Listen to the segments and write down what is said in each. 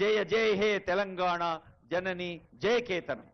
జయ జయ హే తెలంగాణ జనని జయ కేతనం.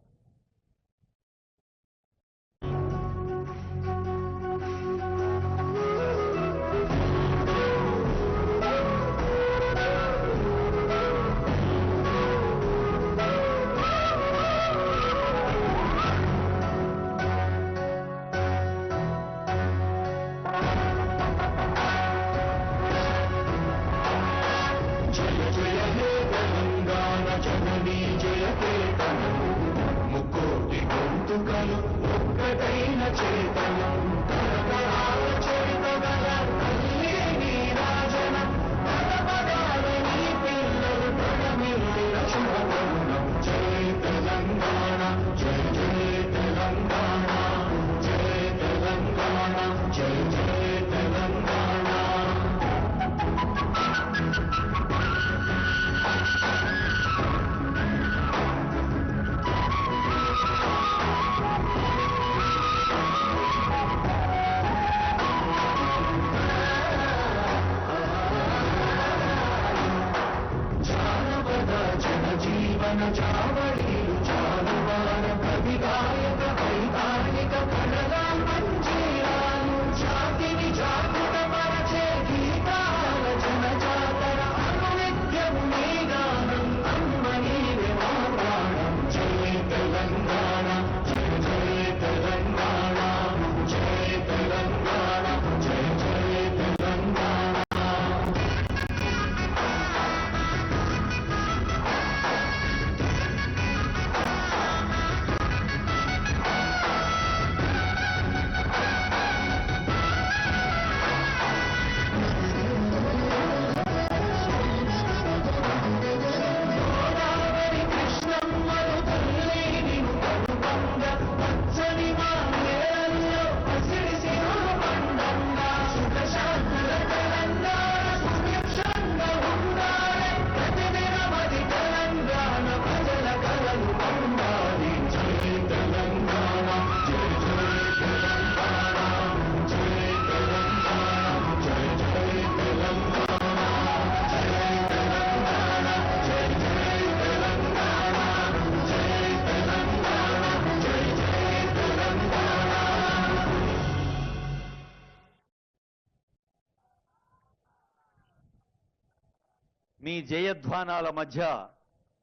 మీ జయధ్వానాల మధ్య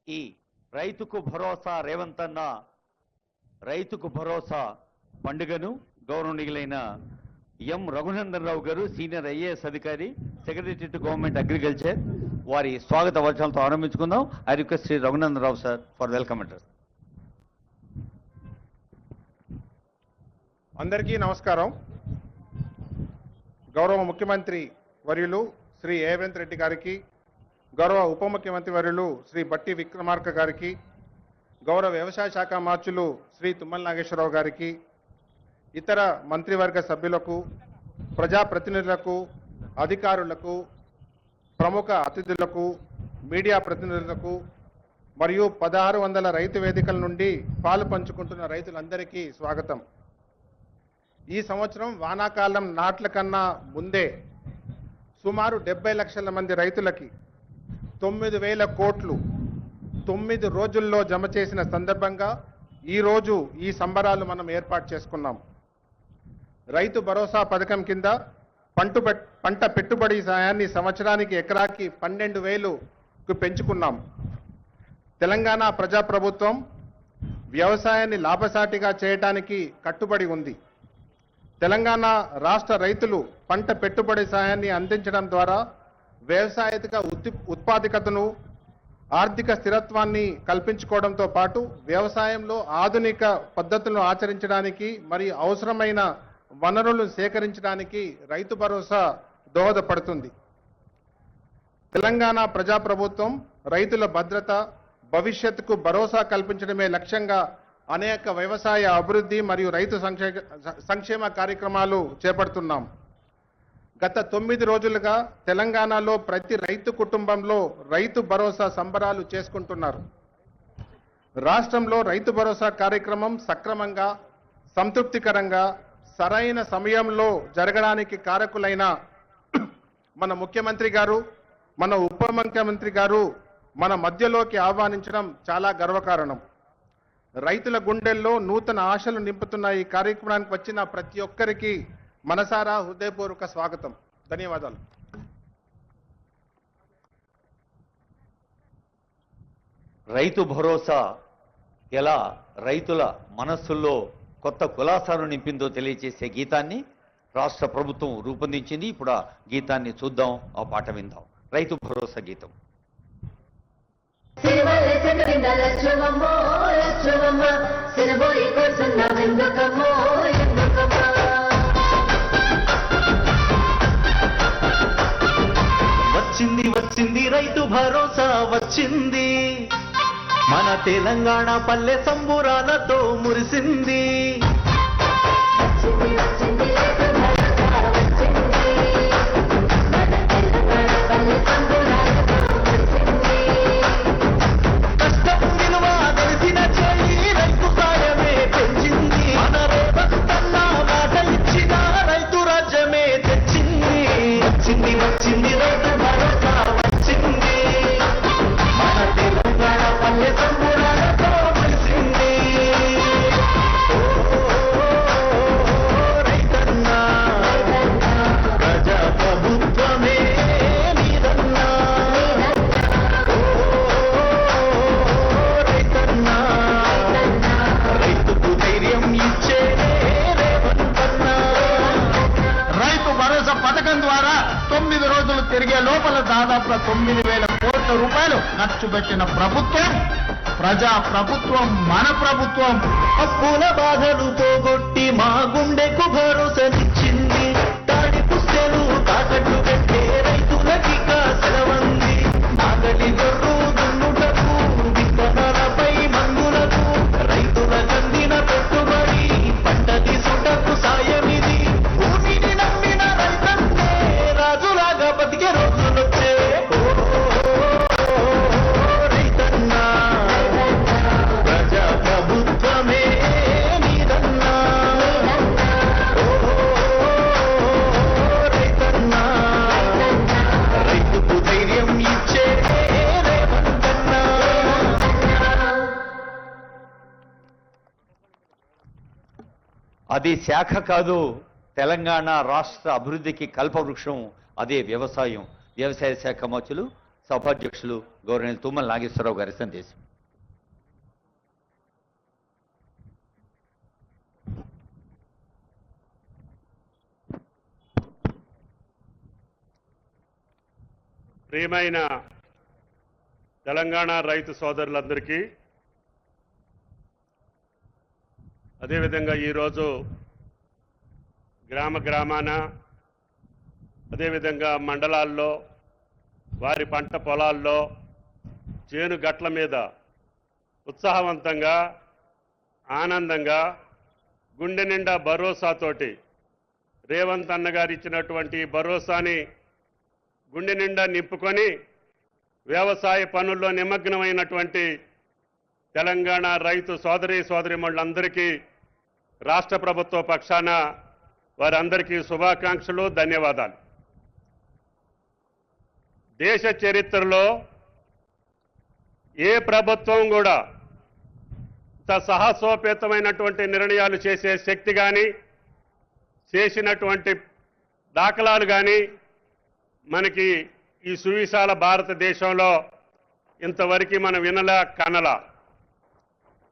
ఈ రైతుకు భరోసా రేవంత్ అన్న రైతుకు భరోసా పండుగను గౌరవనీయులైన ఎం రఘునందన్ రావు గారు సీనియర్ ఐఏఎస్ అధికారి సెక్రటరీ టు గవర్నమెంట్ అగ్రికల్చర్ వారి స్వాగత వచనాలతో ఆరంభించుకుందాం. I request Shri Raghunandan Rao sir for welcome address. అందరికీ నమస్కారం. గౌరవ ముఖ్యమంత్రి వర్యులు శ్రీ రేవంత్ రెడ్డి గారికి, గౌరవ ఉప ముఖ్యమంత్రి వర్యులు శ్రీ బట్టి విక్రమార్క గారికి, గౌరవ వ్యవసాయ శాఖ మార్చులు శ్రీ తుమ్మల నాగేశ్వరరావు గారికి, ఇతర మంత్రివర్గ సభ్యులకు, ప్రజాప్రతినిధులకు, అధికారులకు, ప్రముఖ అతిథులకు, మీడియా ప్రతినిధులకు మరియు 1600 రైతు వేదికల నుండి పాలు పంచుకుంటున్న రైతులందరికీ స్వాగతం. ఈ సంవత్సరం వానాకాలం నాట్ల కన్నా ముందే సుమారు 70 లక్షల మంది రైతులకి 9,000 కోట్లు 9 రోజుల్లో జమ చేసిన సందర్భంగా ఈరోజు ఈ సంబరాలు మనం ఏర్పాటు చేసుకున్నాం. రైతు భరోసా పథకం కింద పంట పెట్టుబడి సాయాన్ని సంవత్సరానికి ఎకరాకి 12,000కు పెంచుకున్నాం. తెలంగాణ ప్రజాప్రభుత్వం వ్యవసాయాన్ని లాభసాటిగా చేయడానికి కట్టుబడి ఉంది. తెలంగాణ రాష్ట్ర రైతులు పంట పెట్టుబడి సాయాన్ని అందించడం ద్వారా వ్యవసాయక ఉత్పాదకతను, ఆర్థిక స్థిరత్వాన్ని కల్పించుకోవడంతో పాటు వ్యవసాయంలో ఆధునిక పద్ధతులను ఆచరించడానికి మరియు అవసరమైన వనరులను సేకరించడానికి రైతు భరోసా దోహదపడుతుంది. తెలంగాణ ప్రజాప్రభుత్వం రైతుల భద్రత, భవిష్యత్తుకు భరోసా కల్పించడమే లక్ష్యంగా అనేక వ్యవసాయ అభివృద్ధి మరియు రైతు సంక్షేమ కార్యక్రమాలు చేపడుతున్నాం. గత 9 రోజులుగా తెలంగాణలో ప్రతి రైతు కుటుంబంలో రైతు భరోసా సంబరాలు చేసుకుంటున్నారు. రాష్ట్రంలో రైతు భరోసా కార్యక్రమం సక్రమంగా, సంతృప్తికరంగా, సరైన సమయంలో జరగడానికి కారకులైన మన ముఖ్యమంత్రి గారు, మన ఉప ముఖ్యమంత్రి గారు మన మధ్యలోకి ఆహ్వానించడం చాలా గర్వకారణం. రైతుల గుండెల్లో నూతన ఆశలు నింపుతున్న ఈ కార్యక్రమానికి వచ్చిన ప్రతి ఒక్కరికి మనసారా హృదయపూర్వక స్వాగతం. ధన్యవాదాలు. రైతు భరోసా ఎలా రైతుల మనస్సుల్లో కొత్త కులాసాను నింపిందో తెలియజేసే గీతాన్ని రాష్ట్ర ప్రభుత్వం రూపొందించింది. ఇప్పుడు ఆ గీతాన్ని చూద్దాం, ఆ పాట విందాం. రైతు భరోసా గీతం. వచ్చింది వచ్చింది రైతు భరోసా వచ్చింది, మన తెలంగాణ పల్లె సంబురాలతో మురిసింది. కష్టం విలువ తెలిసిన చేయి రైతు సాయమే పెంచింది, మన రేవత్తన్న మాట ఇచ్చిన రైతు రాజ్యమే తెచ్చింది. వచ్చింది వచ్చింది రైతు భరోసా వచ్చింది, మన తెలంగాణ పల్లె సంబురాలతో మురిసింది. రైతన్నా ప్రజా ప్రభుత్వమే నీదన్నా, రైతన్నా రైతుకు ధైర్యం ఇచ్చే రేవంతన్నా. రైతు భరోసా పథకం ద్వారా 9 రోజులు తిరిగే లోపల దాదాపు 9,000 కోట్ల రూపాయలు ఖర్చు పెట్టిన ప్రభుత్వం ప్రజా ప్రభుత్వం, మన ప్రభుత్వం. అప్పుల బాధలు పోగొట్టి మా గుండెకు భరోసానిచ్చింది. తాడి పుస్తెలు తాకట్టు పెట్టే రైతులకిక సెలవంది. నాగలి గొర్రు దున్నుటకు, విత్తనాలపై మందులకు, రైతుల కందిన పెట్టుబడి పంట తీసుటకు సాయమిది. భూమిని నమ్మిన రైతన్నే రాజులాగా బతికే రోజులొచ్చే. రైతన్నా ప్రజా ప్రభుత్వమే నీదన్నా, రైతన్నా రైతుకు ధైర్యం ఇచ్చే రేవంతన్నా. అది శాఖ కాదు, తెలంగాణ రాష్ట్ర అభివృద్ధికి కల్పవృక్షం అదే వ్యవసాయం. వ్యవసాయ శాఖ మంత్రులు సభాధ్యక్షులు గౌరవనీయులు తుమ్మల నాగేశ్వరరావు గారి సందేశం. ప్రియమైన తెలంగాణ రైతు సోదరులందరికీ, అదేవిధంగా ఈరోజు గ్రామ గ్రామాన అదేవిధంగా మండలాల్లో వారి పంట పొలాల్లో చేను గట్ల మీద ఉత్సాహవంతంగా ఆనందంగా గుండె నిండా భరోసాతోటి రేవంత్ అన్న గారు ఇచ్చినటువంటి భరోసాని గుండె నిండా నింపుకొని వ్యవసాయ పనుల్లో నిమగ్నమైనటువంటి తెలంగాణ రైతు సోదరీమణులందరికీ రాష్ట్ర ప్రభుత్వ పక్షాన వారందరికీ శుభాకాంక్షలు, ధన్యవాదాలు. దేశ చరిత్రలో ఏ ప్రభుత్వం కూడా ఇంత సాహసోపేతమైనటువంటి నిర్ణయాలు చేసే శక్తి కానీ చేసినటువంటి దాఖలాలు కానీ మనకి ఈ సువిశాల భారతదేశంలో ఇంతవరకు మనం వినలా కనలా.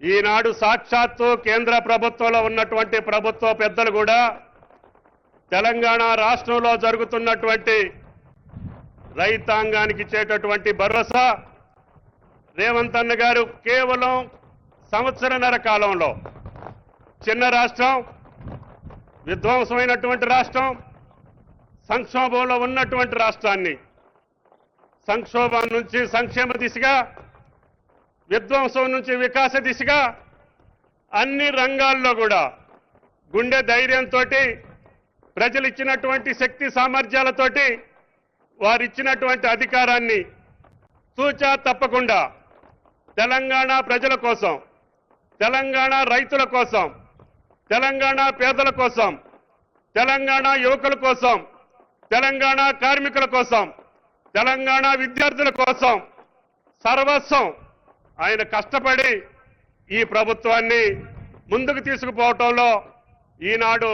ఈనాడు సాక్షాత్తు కేంద్ర ప్రభుత్వంలో ఉన్నటువంటి ప్రభుత్వ పెద్దలు కూడా తెలంగాణ రాష్ట్రంలో జరుగుతున్నటువంటి రైతాంగానికి ఇచ్చేటటువంటి భరోసా రేవంత్ అన్న గారు కేవలం సంవత్సరన్నర కాలంలో చిన్న రాష్ట్రం, విధ్వంసమైనటువంటి రాష్ట్రం, సంక్షోభంలో ఉన్నటువంటి రాష్ట్రాన్ని సంక్షోభం నుంచి సంక్షేమ దిశగా, విధ్వంసం నుంచి వికాస దిశగా అన్ని రంగాల్లో కూడా గుండె ధైర్యంతో ప్రజలు ఇచ్చినటువంటి శక్తి సామర్థ్యాలతోటి వారిచ్చినటువంటి అధికారాన్ని తూచా తప్పకుండా తెలంగాణ ప్రజల కోసం, తెలంగాణ రైతుల కోసం, తెలంగాణ పేదల కోసం, తెలంగాణ యువకుల కోసం, తెలంగాణ కార్మికుల కోసం, తెలంగాణ విద్యార్థుల కోసం సర్వస్వం ఆయన కష్టపడి ఈ ప్రభుత్వాన్ని ముందుకు తీసుకుపోవటంలో ఈనాడు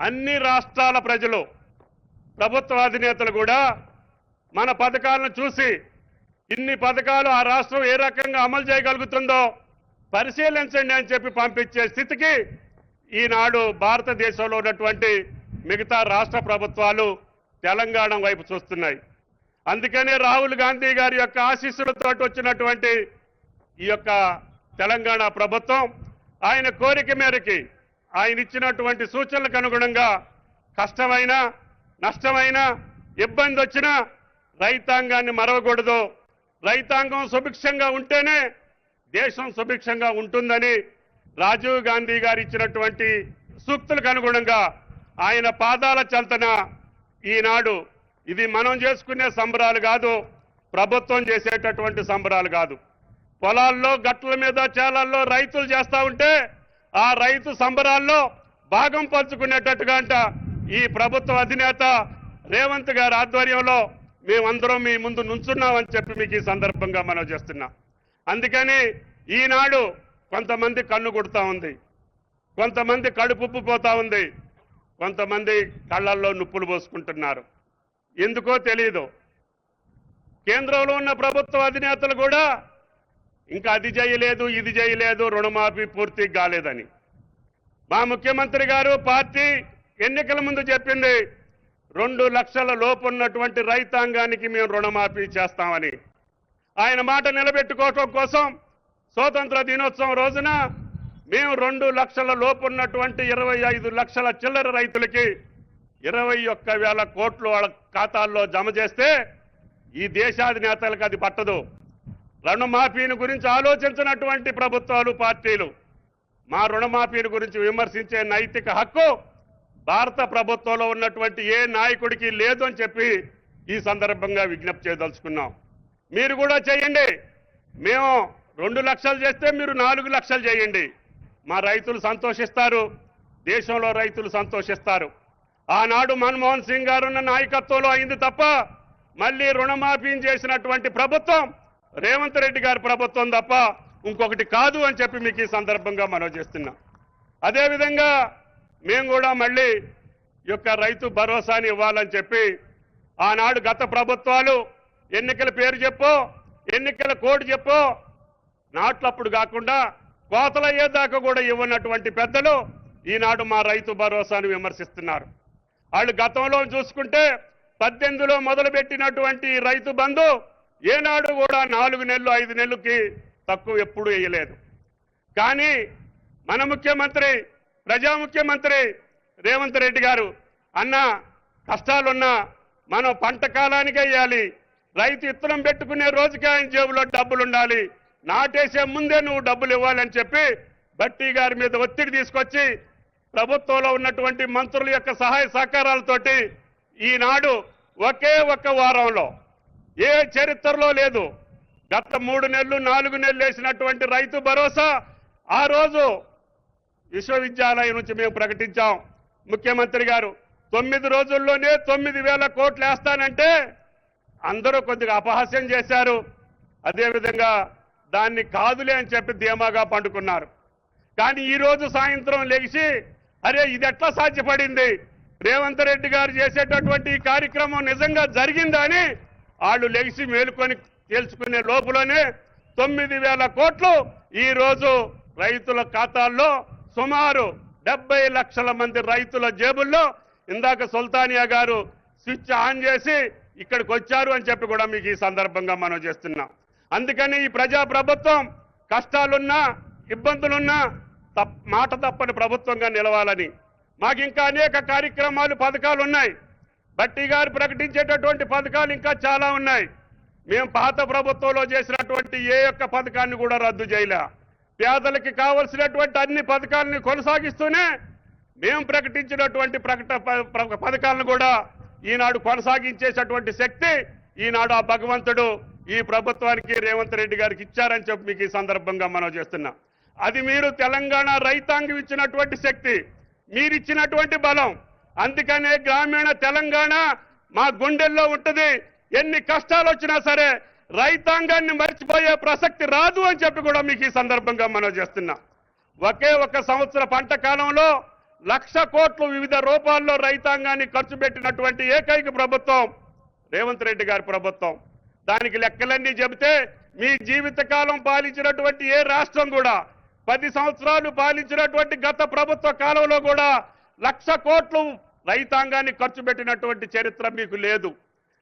అన్ని రాష్ట్రాల ప్రజలు ప్రభుత్వ అధినేతలు కూడా మన పథకాలను చూసి ఇన్ని పథకాలు ఆ రాష్ట్రం ఏ రకంగా అమలు చేయగలుగుతుందో పరిశీలించండి అని చెప్పి పంపించే స్థితికి ఈనాడు భారతదేశంలో ఉన్నటువంటి మిగతా రాష్ట్ర ప్రభుత్వాలు తెలంగాణ వైపు చూస్తున్నాయి. అందుకనే రాహుల్ గాంధీ గారి యొక్క ఆశీస్సులతో వచ్చినటువంటి ఈ యొక్క తెలంగాణ ప్రభుత్వం ఆయన కోరిక మేరకి ఆయన ఇచ్చినటువంటి సూచనలకు అనుగుణంగా కష్టమైన నష్టమైన ఇబ్బంది వచ్చినా రైతాంగాన్ని మరవకూడదు, రైతాంగం సుభిక్షంగా ఉంటేనే దేశం సుభిక్షంగా ఉంటుందని రాజీవ్ గాంధీ గారు ఇచ్చినటువంటి సూక్తులకు అనుగుణంగా ఆయన పాదాల చెంతన ఈనాడు ఇది మనం చేసుకునే సంబరాలు కాదు, ప్రభుత్వం చేసేటటువంటి సంబరాలు కాదు. పొలాల్లో గట్ల మీద చేలల్లో రైతులు చేస్తా ఉంటే ఆ రైతు సంబరాల్లో భాగం పంచుకునేటట్టుగా అంట ఈ ప్రభుత్వ అధినేత రేవంత్ గారి ఆధ్వర్యంలో మేమందరం మీ ముందు నుంచున్నామని చెప్పి మీకు ఈ సందర్భంగా మనం చేస్తున్నాం. అందుకని ఈనాడు కొంతమంది కన్ను కొడుతూ ఉంది, కొంతమంది కడుపుప్పు పోతా ఉంది, కొంతమంది కళ్ళల్లో నుప్పులు పోసుకుంటున్నారు. ఎందుకో తెలియదు. కేంద్రంలో ఉన్న ప్రభుత్వ అధినేతలు కూడా ఇంకా అది చేయలేదు ఇది చేయలేదు రుణమాఫీ పూర్తి కాలేదని మా ముఖ్యమంత్రి గారు పార్టీ ఎన్నికల ముందు చెప్పింది 2 లక్షల లోపు ఉన్నటువంటి రైతాంగానికి మేము రుణమాఫీ చేస్తామని. ఆయన మాట నిలబెట్టుకోవటం కోసం స్వాతంత్ర దినోత్సవం రోజున మేము 2 లక్షల లోపు ఉన్నటువంటి 25 లక్షల చిల్లర రైతులకి 21,000 కోట్లు వాళ్ళ ఖాతాల్లో జమ చేస్తే ఈ దేశాధినేతలకు అది పట్టదు. రుణమాఫీని గురించి ఆలోచించినటువంటి ప్రభుత్వాలు పార్టీలు మా రుణమాఫీని గురించి విమర్శించే నైతిక హక్కు భారత ప్రభుత్వంలో ఉన్నటువంటి ఏ నాయకుడికి లేదు అని చెప్పి ఈ సందర్భంగా విజ్ఞప్తి చేయదలుచుకున్నాం. మీరు కూడా చేయండి. మేము 2 లక్షలు చేస్తే మీరు 4 లక్షలు చేయండి. మా రైతులు సంతోషిస్తారు, దేశంలో రైతులు సంతోషిస్తారు. ఆనాడు మన్మోహన్ సింగ్ గారున్న నాయకత్వంలో అయింది తప్ప మళ్ళీ రుణమాఫీని చేసినటువంటి ప్రభుత్వం రేవంత్ రెడ్డి గారి ప్రభుత్వం తప్ప ఇంకొకటి కాదు అని చెప్పి మీకు ఈ సందర్భంగా మనం చేస్తున్నాం. అదేవిధంగా మేము కూడా మళ్ళీ ఈ యొక్క రైతు భరోసాని ఇవ్వాలని చెప్పి ఆనాడు గత ప్రభుత్వాలు ఎన్నికల పేరు చెప్పో ఎన్నికల కోడ్ చెప్పో నాట్లప్పుడు కాకుండా కోతలయ్యేదాకా కూడా ఇవ్వనటువంటి పెద్దలు ఈనాడు మా రైతు భరోసాను విమర్శిస్తున్నారు. వాళ్ళు గతంలో చూసుకుంటే 18లో మొదలుపెట్టినటువంటి రైతు బంధు ఏనాడు కూడా 4 నెలలు 5 నెలలకి తక్కువ ఎప్పుడూ వేయలేదు. కానీ మన ముఖ్యమంత్రి ప్రజా ముఖ్యమంత్రి రేవంత్ రెడ్డి గారు అన్న కష్టాలున్నా మనం పంట కాలానికి వేయాలి, రైతు ఇత్తనం పెట్టుకునే రోజుకి ఆయన జేబులో డబ్బులు ఉండాలి, నాటేసే ముందే నువ్వు డబ్బులు ఇవ్వాలని చెప్పి బట్టి గారి మీద ఒత్తిడి తీసుకొచ్చి ప్రభుత్వంలో ఉన్నటువంటి మంత్రుల యొక్క సహాయ సహకారాలతోటి ఈనాడు ఒకే ఒక్క వారంలో ఏ చరిత్రలో లేదు గత 3 నెలలు 4 నెలలు వేసినటువంటి రైతు భరోసా ఆ రోజు విశ్వవిద్యాలయం నుంచి మేము ప్రకటించాం. ముఖ్యమంత్రి గారు 9 రోజుల్లోనే 9,000 కోట్లు వేస్తానంటే అందరూ కొద్దిగా అపహాస్యం చేశారు. అదేవిధంగా దాన్ని కాదులే అని చెప్పి ధీమాగా పండుకున్నారు. కానీ ఈ రోజు సాయంత్రం లెగిసి అరే ఇది ఎట్లా సాధ్యపడింది, రేవంత్ రెడ్డి గారు చేసేటటువంటి ఈ కార్యక్రమం నిజంగా జరిగిందా అని వాళ్ళు లెగిసి మేలుకొని తేల్చుకునే లోపులోనే 9,000 కోట్లు ఈ రోజు రైతుల ఖాతాల్లో సుమారు 70 లక్షల మంది రైతుల జేబుల్లో ఇందాక సుల్తానియా గారు స్విచ్ ఆన్ చేసి ఇక్కడికి వచ్చారు అని చెప్పి కూడా మీకు ఈ సందర్భంగా మనం చేస్తున్నాం. అందుకని ఈ ప్రజా ప్రభుత్వం కష్టాలున్నా ఇబ్బందులున్నా మాట తప్పని ప్రభుత్వంగా నిలవాలని మాకు ఇంకా అనేక కార్యక్రమాలు పథకాలు ఉన్నాయి. బట్టి గారు ప్రకటించేటటువంటి పథకాలు ఇంకా చాలా ఉన్నాయి. మేము పాత ప్రభుత్వంలో చేసినటువంటి ఏ ఒక్క పథకాన్ని కూడా రద్దు చేయలే. పేదలకి కావలసినటువంటి అన్ని పథకాలని కొనసాగిస్తూనే మేము ప్రకటించినటువంటి పథకాలను కూడా ఈనాడు కొనసాగించేటటువంటి శక్తి ఈనాడు ఆ భగవంతుడు ఈ ప్రభుత్వానికి రేవంత్ రెడ్డి గారికి ఇచ్చారని చెప్పి మీకు ఈ సందర్భంగా మనం చేస్తున్నాం. అది మీరు తెలంగాణ రైతాంగం ఇచ్చినటువంటి శక్తి, మీరిచ్చినటువంటి బలం. అందుకనే గ్రామీణ తెలంగాణ మా గుండెల్లో ఉంటుంది. ఎన్ని కష్టాలు వచ్చినా సరే రైతాంగాన్ని మర్చిపోయే ప్రసక్తి రాదు అని చెప్పి కూడా మీకు ఈ సందర్భంగా మనం చేస్తున్నా. ఒకే ఒక సంవత్సర పంట కాలంలో 1,00,000 కోట్లు వివిధ రూపాల్లో రైతాంగాన్ని ఖర్చు పెట్టినటువంటి ఏకైక ప్రభుత్వం రేవంత్ రెడ్డి గారి ప్రభుత్వం. దానికి లెక్కలన్నీ చెబితే మీ జీవితకాలం పాలించినటువంటి ఏ రాష్ట్రం కూడా 10 సంవత్సరాలు పాలించినటువంటి గత ప్రభుత్వ కాలంలో కూడా 1,00,000 కోట్లు రైతాంగాన్ని ఖర్చు పెట్టినటువంటి చరిత్ర మీకు లేదు.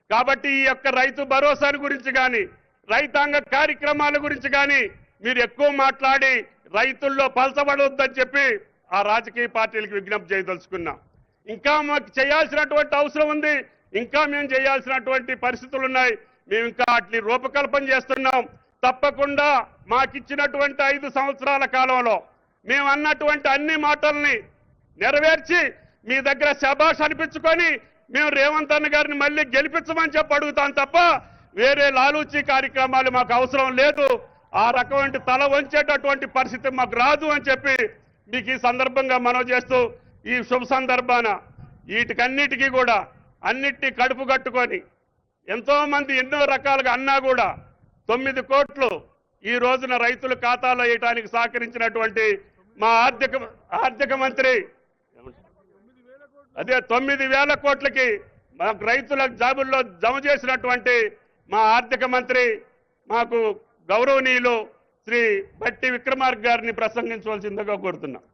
కాబట్టి ఈ యొక్క రైతు భరోసాను గురించి కానీ రైతాంగ కార్యక్రమాల గురించి కానీ మీరు ఎక్కువ మాట్లాడి రైతుల్లో పలచబడొద్దని చెప్పి ఆ రాజకీయ పార్టీలకు విజ్ఞప్తి చేయదలుచుకున్నాం. ఇంకా మాకు చేయాల్సినటువంటి అవసరం ఉంది, ఇంకా మేము చేయాల్సినటువంటి పరిస్థితులు ఉన్నాయి. మేము ఇంకా అట్లా రూపకల్పన చేస్తున్నాం. తప్పకుండా మాకిచ్చినటువంటి 5 సంవత్సరాల కాలంలో మేము అన్నటువంటి అన్ని మాటల్ని నెరవేర్చి మీ దగ్గర శభాష్ అనిపించుకొని మేము రేవంత్ అన్న గారిని మళ్ళీ గెలిపించమని చెప్పి అడుగుతాం తప్ప వేరే లాలూచీ కార్యక్రమాలు మాకు అవసరం లేదు. ఆ రకమైన తల వంచేటటువంటి పరిస్థితి మాకు రాదు అని చెప్పి మీకు ఈ సందర్భంగా మనవి చేస్తూ ఈ శుభ సందర్భాన వీటికన్నిటికీ కూడా అన్నిటినీ కడుపు కట్టుకొని ఎంతో మంది ఎన్నో రకాలుగా అన్నా కూడా 9 కోట్లు ఈ రోజున రైతుల ఖాతాలో వేయడానికి సహకరించినటువంటి మా ఆర్థిక మంత్రి అదే 9,000 కోట్లకి మాకు రైతుల జాబుల్లో జమ చేసినటువంటి మా ఆర్థిక మంత్రి మాకు గౌరవనీయులు శ్రీ బట్టి విక్రమార్క గారిని ప్రసంగించవలసిందిగా కోరుతున్నాం.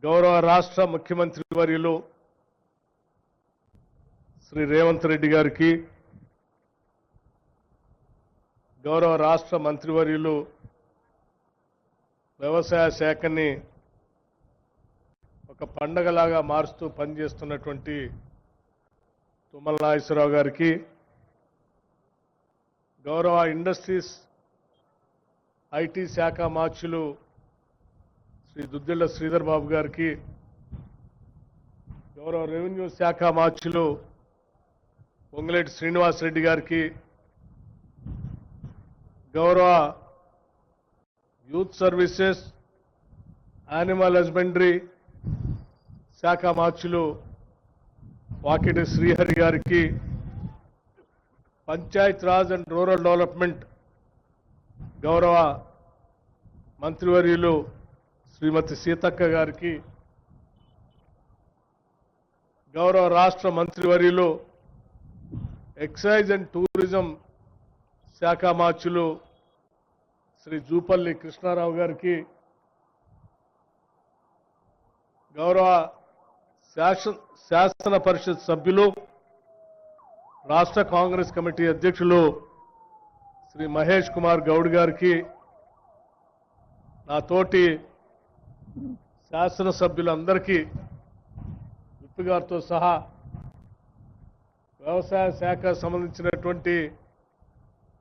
గౌరవ రాష్ట్ర ముఖ్యమంత్రి వర్యులు శ్రీ రేవంత్ రెడ్డి గారికి, గౌరవ రాష్ట్ర మంత్రివర్యులు వ్యవసాయ శాఖని ఒక పండగలాగా మారుస్తూ పనిచేస్తున్నటువంటి తుమ్మల నాగేశ్వరరావు గారికి, గౌరవ ఇండస్ట్రీస్ ఐటీ శాఖ మార్చులు శ్రీ దుద్దిళ్ల శ్రీధర్ బాబు గారికి, గౌరవ రెవెన్యూ శాఖ మార్చులు పొంగులేటి శ్రీనివాసరెడ్డి గారికి, గౌరవ యూత్ సర్వీసెస్ యానిమల్ హస్బెండరీ శాఖ మార్చులు వాకిటి శ్రీహరి గారికి, Panchayat Raj and rural development గౌరవ మంత్రివర్యులు శ్రీమతి సీతక్క గారికి, గౌరవ రాష్ట్ర మంత్రివర్యులు ఎక్సైజ్ అండ్ టూరిజం శాఖ మార్చులు శ్రీ జూపల్లి కృష్ణారావు గారికి, గౌరవ శాసన పరిషత్ సభ్యులు రాష్ట్ర కాంగ్రెస్ కమిటీ అధ్యక్షులు శ్రీ మహేష్ కుమార్ గౌడ్ గారికి, నా తోటి శాసనసభ్యులందరికీ విప్ గారితో సహా వ్యవసాయ శాఖ సంబంధించినటువంటి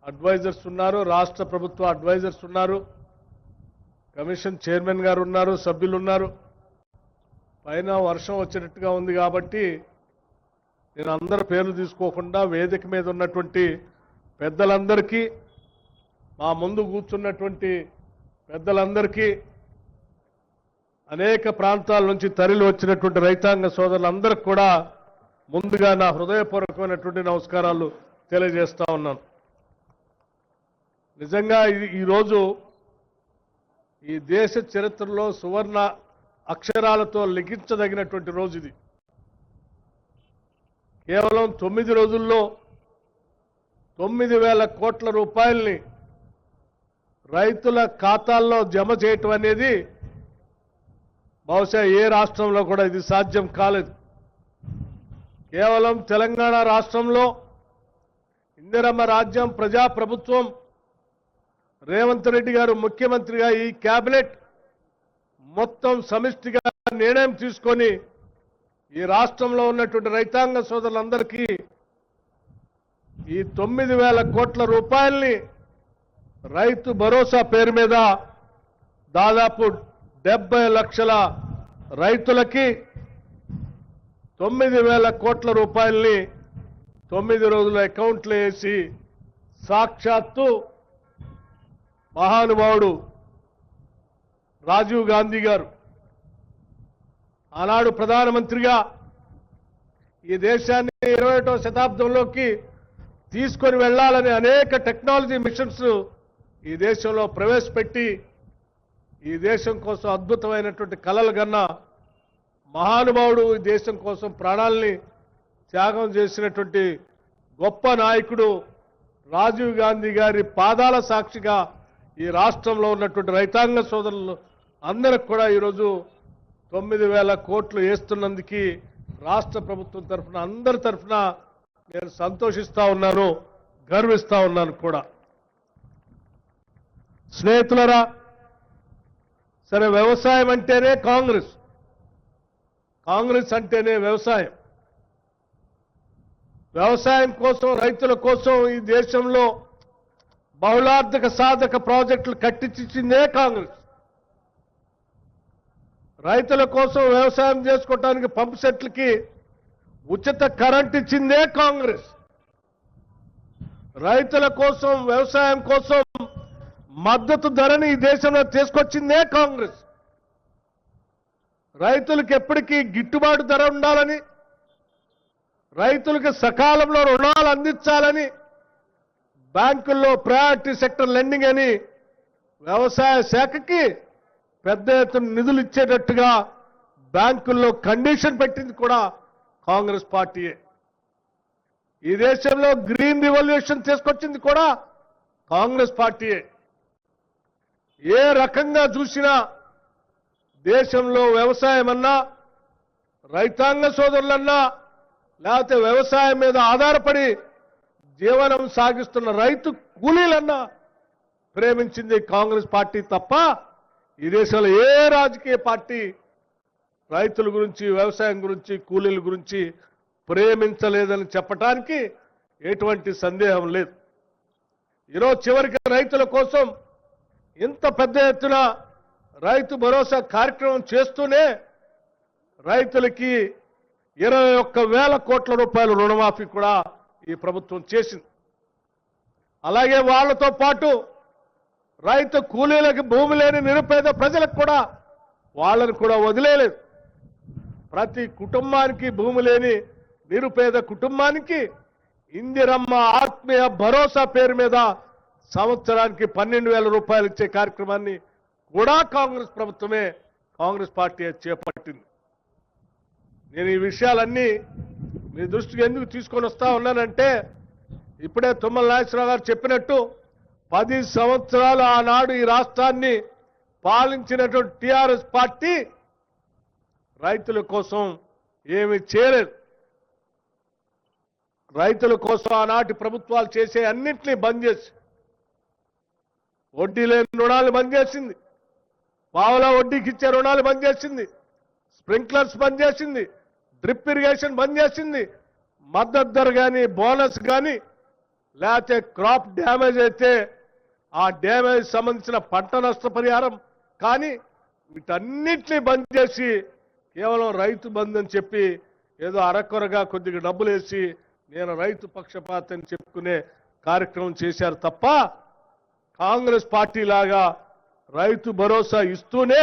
అడ్వైజర్స్ ఉన్నారు, రాష్ట్ర ప్రభుత్వ అడ్వైజర్స్ ఉన్నారు, కమిషన్ చైర్మన్ గారు ఉన్నారు, సభ్యులు ఉన్నారు. పైన వర్షం వచ్చేటట్టుగా ఉంది కాబట్టి నేను అందరి పేర్లు తీసుకోకుండా వేదిక మీద ఉన్నటువంటి పెద్దలందరికీ, మా ముందు కూర్చున్నటువంటి పెద్దలందరికీ, అనేక ప్రాంతాల నుంచి తరలి వచ్చినటువంటి రైతాంగ సోదరులందరికీ కూడా ముందుగా నా హృదయపూర్వకమైనటువంటి నమస్కారాలు తెలియజేస్తా ఉన్నాను. నిజంగా ఈరోజు ఈ దేశ చరిత్రలో సువర్ణ అక్షరాలతో లిఖించదగినటువంటి రోజు ఇది. కేవలం 9 రోజుల్లో 9,000 కోట్ల రూపాయల్ని రైతుల ఖాతాల్లో జమ చేయటం అనేది బహుశా ఏ రాష్ట్రంలో కూడా ఇది సాధ్యం కాలేదు. కేవలం తెలంగాణ రాష్ట్రంలో ఇందిరమ్మ రాజ్యం ప్రజాప్రభుత్వం రేవంత్ రెడ్డి గారు ముఖ్యమంత్రిగా ఈ కేబినెట్ మొత్తం సమిష్టిగా నిర్ణయం తీసుకొని ఈ రాష్ట్రంలో ఉన్నటువంటి రైతాంగ సోదరులందరికీ ఈ 9,000 కోట్ల రూపాయల్ని రైతు భరోసా పేరు మీద దాదాపు 70 లక్షల రైతులకి 9,000 కోట్ల రూపాయల్ని 9 రోజుల అకౌంట్లో వేసి సాక్షాత్తు మహానుభావుడు రాజీవ్ గాంధీ గారు ఆనాడు ప్రధానమంత్రిగా ఈ దేశాన్ని 21వ శతాబ్దంలోకి తీసుకొని వెళ్ళాలని అనేక టెక్నాలజీ మిషన్స్ ఈ దేశంలో ప్రవేశపెట్టి ఈ దేశం కోసం అద్భుతమైనటువంటి కలలు కన్న మహానుభావుడు ఈ దేశం కోసం ప్రాణాల్ని త్యాగం చేసినటువంటి గొప్ప నాయకుడు రాజీవ్ గాంధీ గారి పాదాల సాక్షిగా ఈ రాష్ట్రంలో ఉన్నటువంటి రైతాంగ సోదరులు అందరికి కూడా ఈరోజు 9,000 కోట్లు వేస్తున్నందుకు రాష్ట్ర ప్రభుత్వం తరఫున అందరి తరఫున నేను సంతోషిస్తా ఉన్నాను, గర్విస్తా ఉన్నాను కూడా. స్నేహితులరా, సరే వ్యవసాయం అంటేనే కాంగ్రెస్ అంటేనే వ్యవసాయం. వ్యవసాయం కోసం రైతుల కోసం ఈ దేశంలో బహుళార్థక సాధక ప్రాజెక్టులు కట్టించిందే కాంగ్రెస్. రైతుల కోసం వ్యవసాయం చేసుకోవడానికి పంప్ సెట్లకి ఉచిత కరెంట్ ఇచ్చిందే కాంగ్రెస్. రైతుల కోసం వ్యవసాయం కోసం మద్దతు ధరని ఈ దేశంలో తీసుకొచ్చిందే కాంగ్రెస్. రైతులకు ఎప్పటికీ గిట్టుబాటు ధర ఉండాలని, రైతులకు సకాలంలో రుణాలు అందించాలని బ్యాంకుల్లో ప్రయారిటీ సెక్టర్ లెండింగ్ అని వ్యవసాయ శాఖకి పెద్ద ఎత్తున నిధులు ఇచ్చేటట్టుగా బ్యాంకుల్లో కండిషన్ పెట్టింది కూడా కాంగ్రెస్ పార్టీయే. ఈ దేశంలో గ్రీన్ రివల్యూషన్ తీసుకొచ్చింది కూడా కాంగ్రెస్ పార్టీయే. ఏ రకంగా చూసినా దేశంలో వ్యవసాయం అన్నా, రైతాంగ సోదరులన్నా, లేకపోతే వ్యవసాయం మీద ఆధారపడి జీవనం సాగిస్తున్న రైతు కూలీలన్నా ప్రేమించింది కాంగ్రెస్ పార్టీ తప్ప ఈ దేశంలో ఏ రాజకీయ పార్టీ రైతుల గురించి, వ్యవసాయం గురించి, కూలీల గురించి ప్రేమించలేదని చెప్పటానికి ఎటువంటి సందేహం లేదు. ఈరోజు చివరికి రైతుల కోసం ఇంత పెద్ద ఎత్తున రైతు భరోసా కార్యక్రమం చేస్తూనే రైతులకి 21,000 కోట్ల రూపాయల రుణమాఫీ కూడా ఈ ప్రభుత్వం చేసింది. అలాగే వాళ్లతో పాటు రైతు కూలీలకు భూమి లేని నిరుపేద ప్రజలకు కూడా వాళ్ళని కూడా వదిలేలేదు. ప్రతి కుటుంబానికి భూమి లేని నిరుపేద కుటుంబానికి ఇందిరమ్మ ఆత్మీయ భరోసా పేరు మీద సంవత్సరానికి 12,000 రూపాయలు ఇచ్చే కార్యక్రమాన్ని కూడా కాంగ్రెస్ ప్రభుత్వమే, కాంగ్రెస్ పార్టీ చేపట్టింది. నేను ఈ విషయాలన్నీ మీ దృష్టికి ఎందుకు తీసుకొని వస్తా ఉన్నానంటే, ఇప్పుడే తుమ్మల నాగేశ్వరరావు గారు చెప్పినట్టు 10 సంవత్సరాలు ఆనాడు ఈ రాష్ట్రాన్ని పాలించినటువంటి టీఆర్ఎస్ పార్టీ రైతుల కోసం ఏమీ చేయలేదు. రైతుల కోసం ఆనాటి ప్రభుత్వాలు చేసే అన్నింటినీ బంద్ చేసి, వడ్డీ లేని రుణాలు బంద్ చేసింది, పావలా వడ్డీకి ఇచ్చే రుణాలు బంద్ చేసింది, స్ప్రింక్లర్స్ బంద్ చేసింది, డ్రిప్ ఇరిగేషన్ బంద్ చేసింది, మద్దతు ధర కానీ, బోనస్ కానీ, లేకపోతే క్రాప్ డ్యామేజ్ అయితే ఆ డ్యామేజ్ సంబంధించిన పంట నష్టపరిహారం కానీ వీటన్నిటినీ బంద్ చేసి కేవలం రైతు బంద్ అని చెప్పి ఏదో అరకొరగా కొద్దిగా డబ్బులు వేసి నేను రైతు పక్షపాత అని చెప్పుకునే కార్యక్రమం చేశారు తప్ప, కాంగ్రెస్ పార్టీ లాగా రైతు భరోసా ఇస్తూనే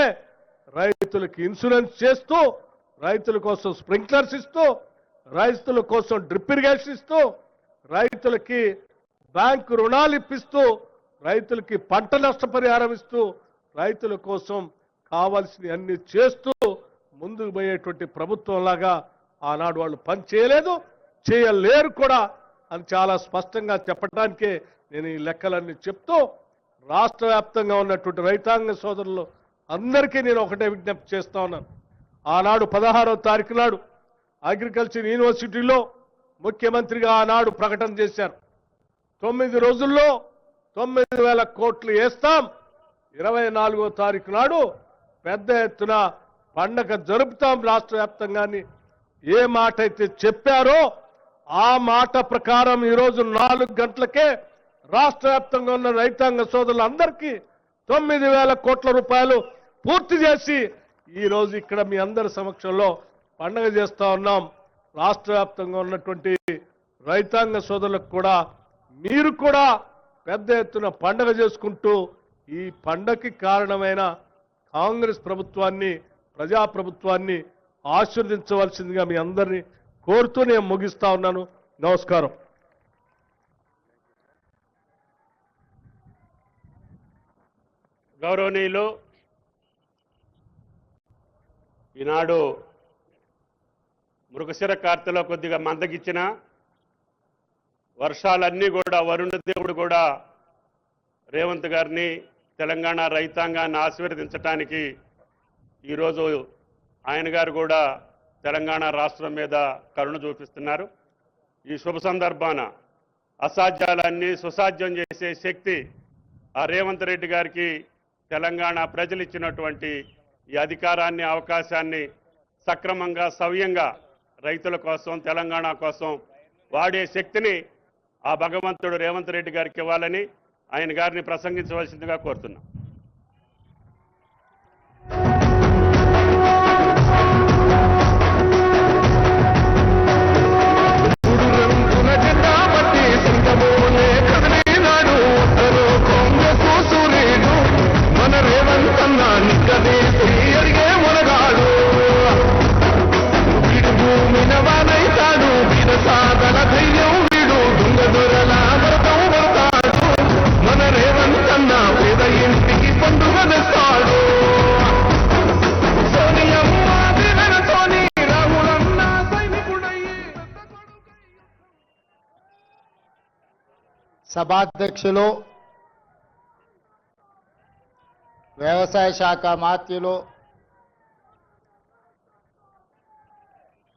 రైతులకు ఇన్సూరెన్స్ చేస్తూ, రైతుల కోసం స్ప్రింక్లర్స్ ఇస్తూ, రైతుల కోసం డ్రిప్ ఇరిగేషన్ ఇస్తూ, రైతులకి బ్యాంకు రుణాలు ఇప్పిస్తూ, రైతులకి పంట నష్టపరిహారం ఇస్తూ, రైతుల కోసం కావాల్సిన అన్ని చేస్తూ ముందుకు పోయేటువంటి ప్రభుత్వంలాగా ఆనాడు వాళ్ళు పని చేయలేదు, చేయలేరు కూడా అని చాలా స్పష్టంగా చెప్పడానికే నేను ఈ లెక్కలన్నీ చెప్తూ రాష్ట్ర వ్యాప్తంగా ఉన్నటువంటి రైతాంగ సోదరులు అందరికీ నేను ఒకటే విజ్ఞప్తి చేస్తా ఉన్నాను. ఆనాడు 16వ తారీఖు నాడు అగ్రికల్చర్ యూనివర్సిటీలో ముఖ్యమంత్రిగా ఆనాడు ప్రకటన చేశారు. 9 రోజుల్లో 9,000 కోట్లు వేస్తాం, 24వ తారీఖు నాడు పెద్ద ఎత్తున పండగ జరుపుతాం రాష్ట్ర వ్యాప్తంగాని ఏ మాట అయితే చెప్పారో ఆ మాట ప్రకారం ఈరోజు 4 గంటలకే రాష్ట్ర వ్యాప్తంగా ఉన్న రైతాంగ సోదరులందరికీ 9,000 కోట్ల రూపాయలు పూర్తి చేసి ఈ రోజు ఇక్కడ మీ అందరి సమక్షంలో పండగ చేస్తా ఉన్నాం. రాష్ట్ర వ్యాప్తంగా ఉన్నటువంటి రైతాంగ సోదరులకు కూడా మీరు కూడా పెద్ద ఎత్తున పండగ చేసుకుంటూ ఈ పండగకి కారణమైన కాంగ్రెస్ ప్రభుత్వాన్ని ప్రజాప్రభుత్వాన్ని ఆశీర్వదించవలసిందిగా మీ అందరినీ కోరుతూ నేను ముగిస్తా ఉన్నాను. నమస్కారం. గౌరవనీయులు, ఈనాడు మృగశిర కార్తెలో కొద్దిగా మందగిచ్చిన వర్షాలన్నీ కూడా వరుణ దేవుడు కూడా రేవంత్ గారిని తెలంగాణ రైతాంగాన్ని ఆశీర్వదించడానికి ఈరోజు ఆయన గారు కూడా తెలంగాణ రాష్ట్రం మీద కరుణ చూపిస్తున్నారు. ఈ శుభ సందర్భాన అసాధ్యాలన్నీ సుసాధ్యం చేసే శక్తి ఆ రేవంత్ రెడ్డి గారికి తెలంగాణ ప్రజలు ఇచ్చినటువంటి ఈ అధికారాన్ని, అవకాశాన్ని సక్రమంగా, సవ్యంగా రైతుల కోసం, తెలంగాణ కోసం వాడే శక్తిని ఆ భగవంతుడు రేవంత్ రెడ్డి గారికి ఇవ్వాలని ఆయన గారిని ప్రసంగించవలసిందిగా కోరుతున్నాం. సభాధ్యక్షులు, వ్యవసాయ శాఖ మాత్యులు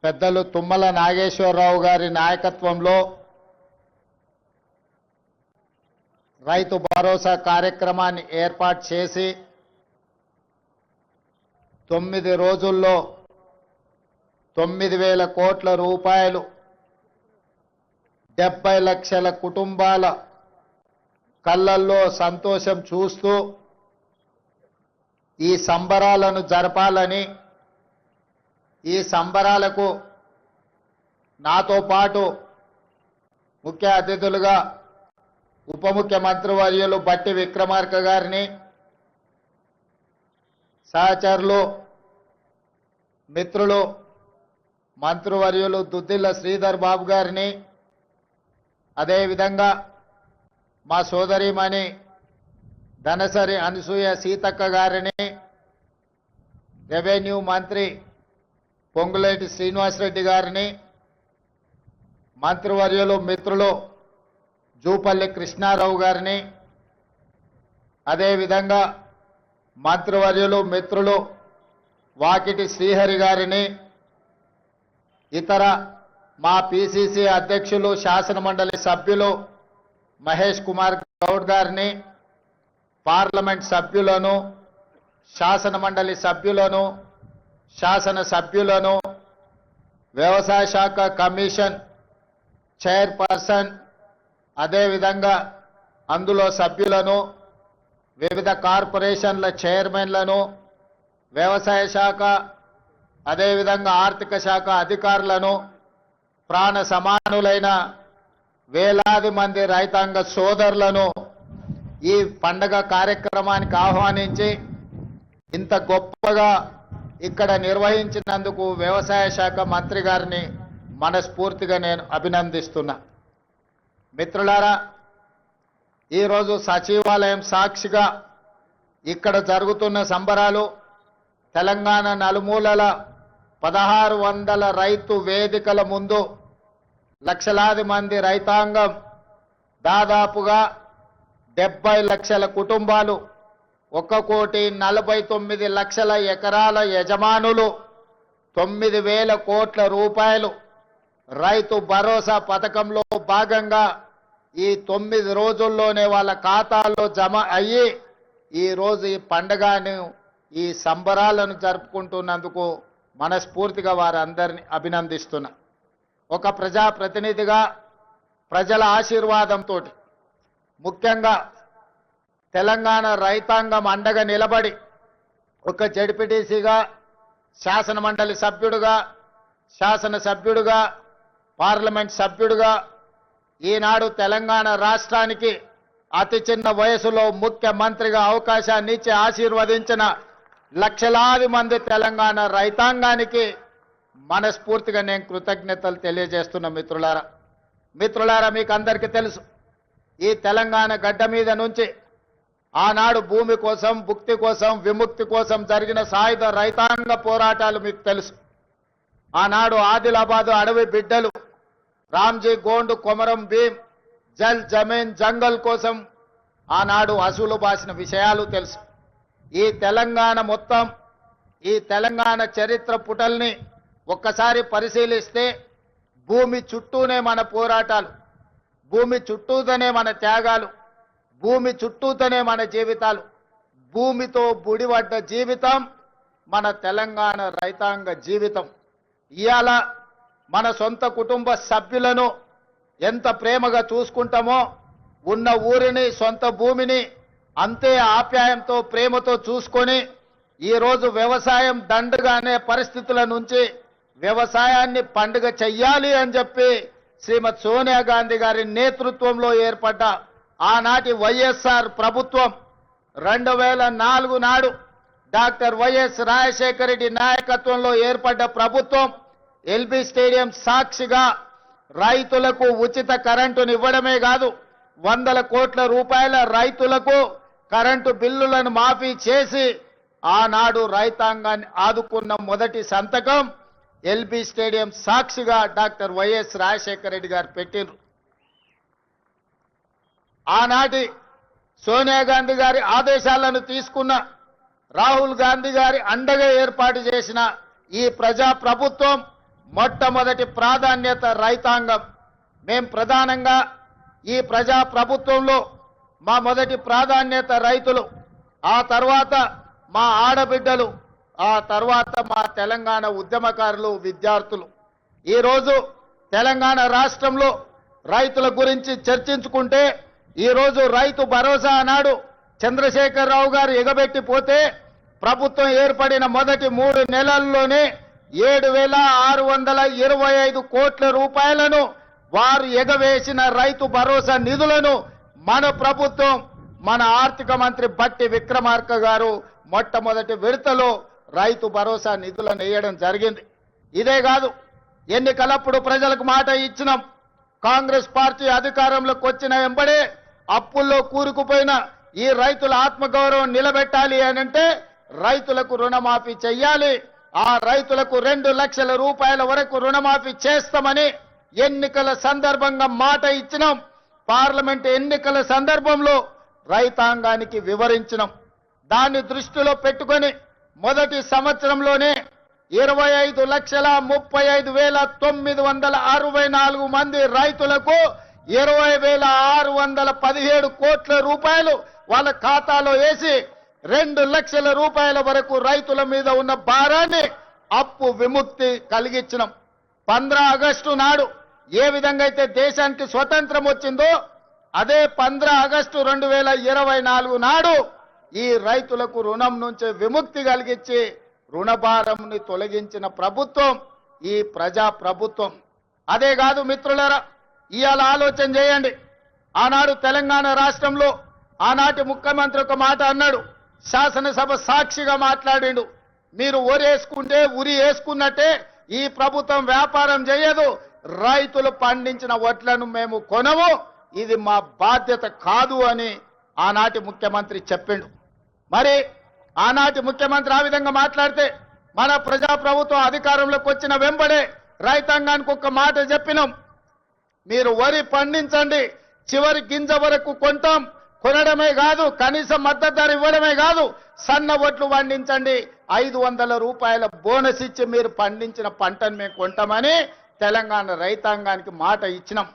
పెద్దలు తుమ్మల నాగేశ్వరరావు గారి నాయకత్వంలో రైతు భరోసా కార్యక్రమాన్ని ఏర్పాటు చేసి 9 రోజుల్లో 9,000 కోట్ల రూపాయలు 70 లక్షల కుటుంబాల కళ్ళల్లో సంతోషం చూస్తూ ఈ సంబరాలను జరపాలని, ఈ సంబరాలకు నాతో పాటు ముఖ్య అతిథులుగా ఉప ముఖ్యమంత్రి వర్యులు బట్టి విక్రమార్క గారిని, సహచరులు, మిత్రులు, మంత్రివర్యులు దుద్దిల్ల శ్రీధర్ బాబు గారిని, అదేవిధంగా మా సోదరిమణి ధనసరి అనసూయ సీతక్క గారిని, రెవెన్యూ మంత్రి పొంగులేటి శ్రీనివాసరెడ్డి గారిని, మంత్రివర్యులు మిత్రులు జూపల్లి కృష్ణారావు గారిని, అదేవిధంగా మంత్రివర్యులు మిత్రులు వాకిటి శ్రీహరి గారిని, ఇతర మా పిసిసి అధ్యక్షులు శాసనమండలి సభ్యులు మహేష్ కుమార్ గౌడ్ గారిని, పార్లమెంట్ సభ్యులను, శాసనమండలి సభ్యులను, శాసన సభ్యులను, వ్యవసాయ శాఖ కమిషన్ చైర్పర్సన్, అదేవిధంగా అందులో సభ్యులను, వివిధ కార్పొరేషన్ల చైర్మన్లను, వ్యవసాయ శాఖ అదేవిధంగా ఆర్థిక శాఖ అధికారులను, ప్రాణ సమానులైన వేలాది మంది రైతాంగ సోదరులను ఈ పండగ కార్యక్రమానికి ఆహ్వానించి ఇంత గొప్పగా ఇక్కడ నిర్వహించినందుకు వ్యవసాయ శాఖ మంత్రి గారిని మనస్ఫూర్తిగా నేను అభినందిస్తున్నా. మిత్రులారా, ఈరోజు సచివాలయం సాక్షిగా ఇక్కడ జరుగుతున్న సంబరాలు తెలంగాణ నలుమూలల 1600 రైతు వేదికల ముందు లక్షలాది మంది రైతాంగం, దాదాపుగా 70 లక్షల కుటుంబాలు, 1,49,00,000 ఎకరాల యజమానులు 9,000 కోట్ల రూపాయలు రైతు భరోసా పథకంలో భాగంగా ఈ 9 రోజుల్లోనే వాళ్ళ ఖాతాల్లో జమ అయ్యి ఈరోజు ఈ పండుగను, ఈ సంబరాలను జరుపుకుంటున్నందుకు మనస్ఫూర్తిగా వారందరినీ అభినందిస్తున్నా. ఒక ప్రజాప్రతినిధిగా ప్రజల ఆశీర్వాదంతో ముఖ్యంగా తెలంగాణ రైతాంగం అండగా నిలబడి ఒక జడ్పీటీసీగా, శాసనమండలి సభ్యుడిగా, శాసనసభ్యుడిగా పార్లమెంట్ సభ్యుడిగా ఈనాడు తెలంగాణ రాష్ట్రానికి అతి చిన్న వయసులో ముఖ్యమంత్రిగా అవకాశాన్ని ఇచ్చి ఆశీర్వదించిన లక్షలాది మంది తెలంగాణ రైతాంగానికి మనస్ఫూర్తిగా నేను కృతజ్ఞతలు తెలియజేస్తున్న మిత్రులారా మీకు అందరికీ తెలుసు ఈ తెలంగాణ గడ్డ మీద నుంచి ఆనాడు భూమి కోసం భుక్తి కోసం విముక్తి కోసం జరిగిన సాయుధ రైతాంగ పోరాటాలు మీకు తెలుసు. ఆనాడు ఆదిలాబాదు అడవి బిడ్డలు రామ్జీ గోండు కొమరం భీం జల్ జమీన్ జంగల్ కోసం ఆనాడు అసూలు బాసిన విషయాలు తెలుసు. ఈ తెలంగాణ మొత్తం ఈ తెలంగాణ చరిత్ర పుటల్ని ఒక్కసారి పరిశీలిస్తే భూమి చుట్టూనే మన పోరాటాలు, భూమి చుట్టూతోనే మన త్యాగాలు, భూమి చుట్టూతోనే మన జీవితాలు. భూమితో బుడిపడ్డ జీవితం మన తెలంగాణ రైతాంగ జీవితం. ఇవాళ మన సొంత కుటుంబ సభ్యులను ఎంత ప్రేమగా చూసుకుంటామో ఉన్న ఊరిని సొంత భూమిని అంతే ఆప్యాయంతో ప్రేమతో చూసుకొని ఈరోజు వ్యవసాయం దండగా అనే పరిస్థితుల నుంచి వ్యవసాయాన్ని పండుగ చెయ్యాలి అని చెప్పి శ్రీమతి సోనియా గాంధీ గారి నేతృత్వంలో ఏర్పడ్డ ఆనాటి వైఎస్ఆర్ ప్రభుత్వం 2004 నాడు డాక్టర్ వైఎస్ రాజశేఖర రెడ్డి నాయకత్వంలో ఏర్పడ్డ ప్రభుత్వం ఎల్బీ స్టేడియం సాక్షిగా రైతులకు ఉచిత కరెంటును ఇవ్వడమే కాదు 100 కోట్ల రూపాయల రైతులకు కరెంటు బిల్లులను మాఫీ చేసి ఆనాడు రైతాంగాన్ని ఆదుకున్న మొదటి సంతకం ఎల్బీ స్టేడియం సాక్షిగా డాక్టర్ వైఎస్ రాజశేఖర రెడ్డి గారు పెట్టిండ్రు. ఆనాటి సోనియా గాంధీ గారి ఆదేశాలను తీసుకున్న రాహుల్ గాంధీ గారి అండగా ఏర్పాటు చేసిన ఈ ప్రజా ప్రభుత్వం మొట్టమొదటి ప్రాధాన్యత రైతాంగం. మేం ప్రధానంగా ఈ ప్రజా ప్రభుత్వంలో మా మొదటి ప్రాధాన్యత రైతులు, ఆ తర్వాత మా ఆడబిడ్డలు, ఆ తర్వాత మా తెలంగాణ ఉద్యమకారులు విద్యార్థులు. ఈరోజు తెలంగాణ రాష్ట్రంలో రైతుల గురించి చర్చించుకుంటే ఈరోజు రైతు భరోసా అన్నాడు చంద్రశేఖరరావు గారు ఎగబెట్టిపోతే ప్రభుత్వం ఏర్పడిన మొదటి 3 నెలల్లోనే 7,625 కోట్ల రూపాయలను వారు ఎగవేసిన రైతు భరోసా నిధులను మన ప్రభుత్వం మన ఆర్థిక మంత్రి బట్టి విక్రమార్క గారు మొట్టమొదటి విడతలో రైతు భరోసా నిధులను వేయడం జరిగింది. ఇదే కాదు, ఎన్నికలప్పుడు ప్రజలకు మాట ఇచ్చినాం. కాంగ్రెస్ పార్టీ అధికారంలోకి వచ్చిన వెంబడే అప్పుల్లో కూరుకుపోయిన ఈ రైతుల ఆత్మగౌరవం నిలబెట్టాలి అనంటే రైతులకు రుణమాఫీ చెయ్యాలి, ఆ రైతులకు 2 లక్షల రూపాయల వరకు రుణమాఫీ చేస్తామని ఎన్నికల సందర్భంగా మాట ఇచ్చినాం. పార్లమెంట్ ఎన్నికల సందర్భంలో రైతాంగానికి వివరించినాం. దాన్ని దృష్టిలో పెట్టుకొని మొదటి సంవత్సరంలోనే 25,35,964 మంది రైతులకు 20,617 కోట్ల రూపాయలు వాళ్ళ ఖాతాలో వేసి 2 లక్షల రూపాయల వరకు రైతుల మీద ఉన్న భారాన్ని అప్పు విముక్తి కలిగించినాం. 15 ఆగస్టు నాడు ఏ విధంగా అయితే దేశానికి స్వతంత్రం వచ్చిందో అదే 15 ఆగస్టు 2024 నాడు ఈ రైతులకు రుణం నుంచి విముక్తి కలిగించి రుణభారంని తొలగించిన ప్రభుత్వం ఈ ప్రజా ప్రభుత్వం. అదే కాదు మిత్రులారా, ఇవాళ ఆలోచన చేయండి. ఆనాడు తెలంగాణ రాష్ట్రంలో ఆనాటి ముఖ్యమంత్రి ఒక మాట అన్నాడు, శాసనసభ సాక్షిగా మాట్లాడిండు. మీరు ఒరేసుకుంటే ఉరి వేసుకున్నట్టే ఈ ప్రభుత్వం వ్యాపారం చేయదు, రైతులు పండించిన వడ్లను మేము కొనము, ఇది మా బాధ్యత కాదు అని ఆనాటి ముఖ్యమంత్రి చెప్పిండు. మరి ఆనాటి ముఖ్యమంత్రి ఆ విధంగా మాట్లాడితే మన ప్రజా ప్రభుత్వం అధికారంలోకి వచ్చిన వెంబడే రైతాంగానికి ఒక మాట చెప్పినాం, మీరు వరి పండించండి, చివరి గింజ వరకు కొంటాం, కొనడమే కాదు కనీస మద్దతు ధర ఇవ్వడమే కాదు సన్న వడ్లు పండించండి, 500 రూపాయల బోనస్ ఇచ్చి మీరు పండించిన పంటను మేము కొంటామని తెలంగాణ రైతాంగానికి మాట ఇచ్చినాం.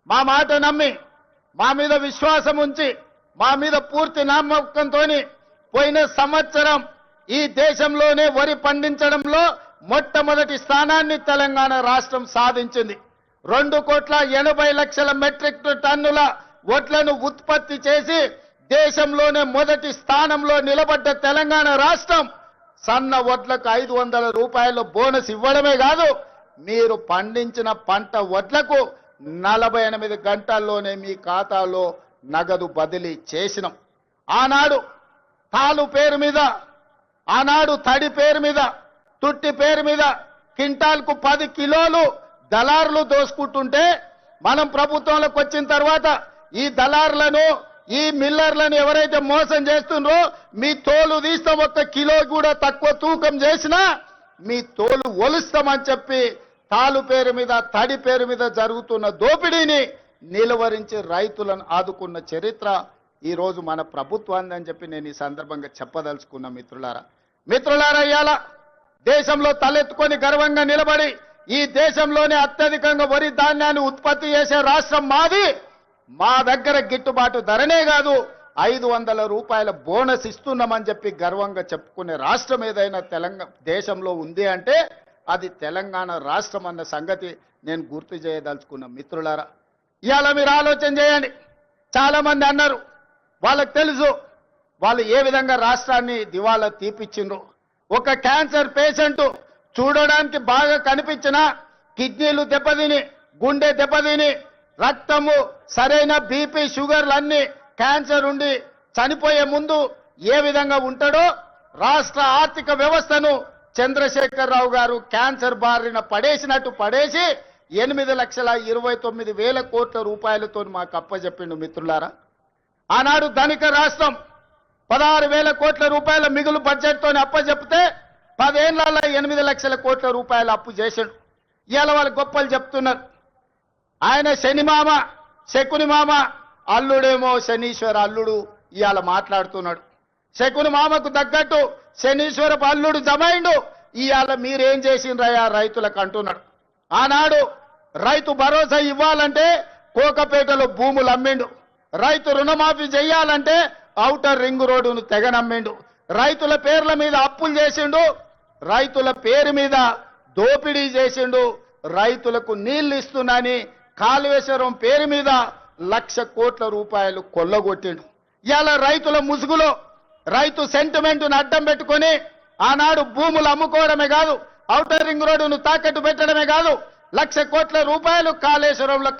మా మాట నమ్మి మా మీద విశ్వాసం ఉంచి మా మీద పూర్తి నమ్మకంతో పోయిన సంవత్సరం ఈ దేశంలోనే వరి పండించడంలో మొట్టమొదటి స్థానాన్ని తెలంగాణ రాష్ట్రం సాధించింది. 2,80,00,000 మెట్రిక్ టన్నుల వడ్లను ఉత్పత్తి చేసి దేశంలోనే మొదటి స్థానంలో నిలబడ్డ తెలంగాణ రాష్ట్రం సన్న వడ్లకు 500 రూపాయల బోనస్ ఇవ్వడమే కాదు మీరు పండించిన పంట వడ్లకు 48 గంటల్లోనే మీ ఖాతాలో నగదు బదిలీ చేసినాం. ఆనాడు తాలు పేరు మీద, ఆనాడు తడి పేరు మీద, తుట్టి పేరు మీద క్వింటాల్కు 10 కిలోలు దళారులు దోసుకుంటుంటే మనం ప్రభుత్వంలోకి వచ్చిన తర్వాత ఈ దళారులను, ఈ మిల్లర్లను ఎవరైతే మోసం చేస్తుండ్రో మీ తోలు తీస్తాం, 1 కిలో కూడా తక్కువ తూకం చేసినా మీ తోలు ఒలుస్తామని చెప్పి తాలు పేరు మీద, తడి పేరు మీద జరుగుతున్న దోపిడీని నిలువరించి రైతులను ఆదుకున్న చరిత్ర ఈ రోజు మన ప్రభుత్వాన్ని అని చెప్పి నేను ఈ సందర్భంగా చెప్పదలుచుకున్న మిత్రులారా ఇవాళ దేశంలో తలెత్తుకొని గర్వంగా నిలబడి ఈ దేశంలోనే అత్యధికంగా వరి ధాన్యాన్ని ఉత్పత్తి చేసే రాష్ట్రం మాది. మా దగ్గర గిట్టుబాటు ధరనే కాదు 500 రూపాయల బోనస్ ఇస్తున్నామని చెప్పి గర్వంగా చెప్పుకునే రాష్ట్రం ఏదైనా దేశంలో ఉంది అంటే అది తెలంగాణ రాష్ట్రం అన్న సంగతి నేను గుర్తు చేయదలుచుకున్న మిత్రులారా. ఇవాళ మీరు ఆలోచన చేయండి. చాలా మంది అన్నారు, వాళ్ళకి తెలుసు వాళ్ళు ఏ విధంగా రాష్ట్రాన్ని దివాలా తీపిచ్చిండ్రు. ఒక క్యాన్సర్ పేషెంట్ చూడడానికి బాగా కనిపించినా కిడ్నీలు దెబ్బతిని, గుండె దెబ్బతిని, రక్తము సరైన బీపీ షుగర్లు అన్ని క్యాన్సర్ ఉండి చనిపోయే ముందు ఏ విధంగా ఉంటాడో రాష్ట్ర ఆర్థిక వ్యవస్థను చంద్రశేఖరరావు గారు క్యాన్సర్ బారిన పడేసినట్టు పడేసి 8,29,000 కోట్ల రూపాయలతో మాకు అప్పచెప్పిండు మిత్రులారా. ఆనాడు ధనిక రాష్ట్రం 16,000 కోట్ల రూపాయల మిగులు బడ్జెట్తో అప్పచెప్తే 10 ఏళ్లలో 8 లక్షల కోట్ల రూపాయలు అప్పు చేశాడు. ఇవాళ వాళ్ళు గొప్పలు చెప్తున్నారు. ఆయన శనిమామ, శకుని మామ, అల్లుడేమో శనీశ్వర అల్లుడు ఇవాళ మాట్లాడుతున్నాడు. శకుని మామకు తగ్గట్టు శనీశ్వరపు అల్లుడు జమైండు. ఇవాళ మీరేం చేసిండ్రయ్యా రైతులకు అంటున్నాడు. ఆనాడు రైతు భరోసా ఇవ్వాలంటే కోకపేటలో భూములు అమ్మిండు. రైతు రుణమాఫీ చేయాలంటే ఔటర్ రింగ్ రోడ్డును తెగనమ్మిండు. రైతుల పేర్ల మీద అప్పులు చేసిండు, రైతుల పేరు మీద దోపిడీ చేసిండు. రైతులకు నీళ్లు ఇస్తున్నాని కాళేశ్వరం పేరు మీద 1,00,000 కోట్ల రూపాయలు కొల్లగొట్టిండు. ఇలా రైతుల ముసుగులో రైతు సెంటిమెంట్ను అడ్డం పెట్టుకొని ఆనాడు భూములు అమ్ముకోవడమే కాదు, ఔటర్ రింగ్ రోడ్డును తాకట్టు పెట్టడమే కాదు, 1,00,000 కోట్ల రూపాయలు కాళేశ్వరంలో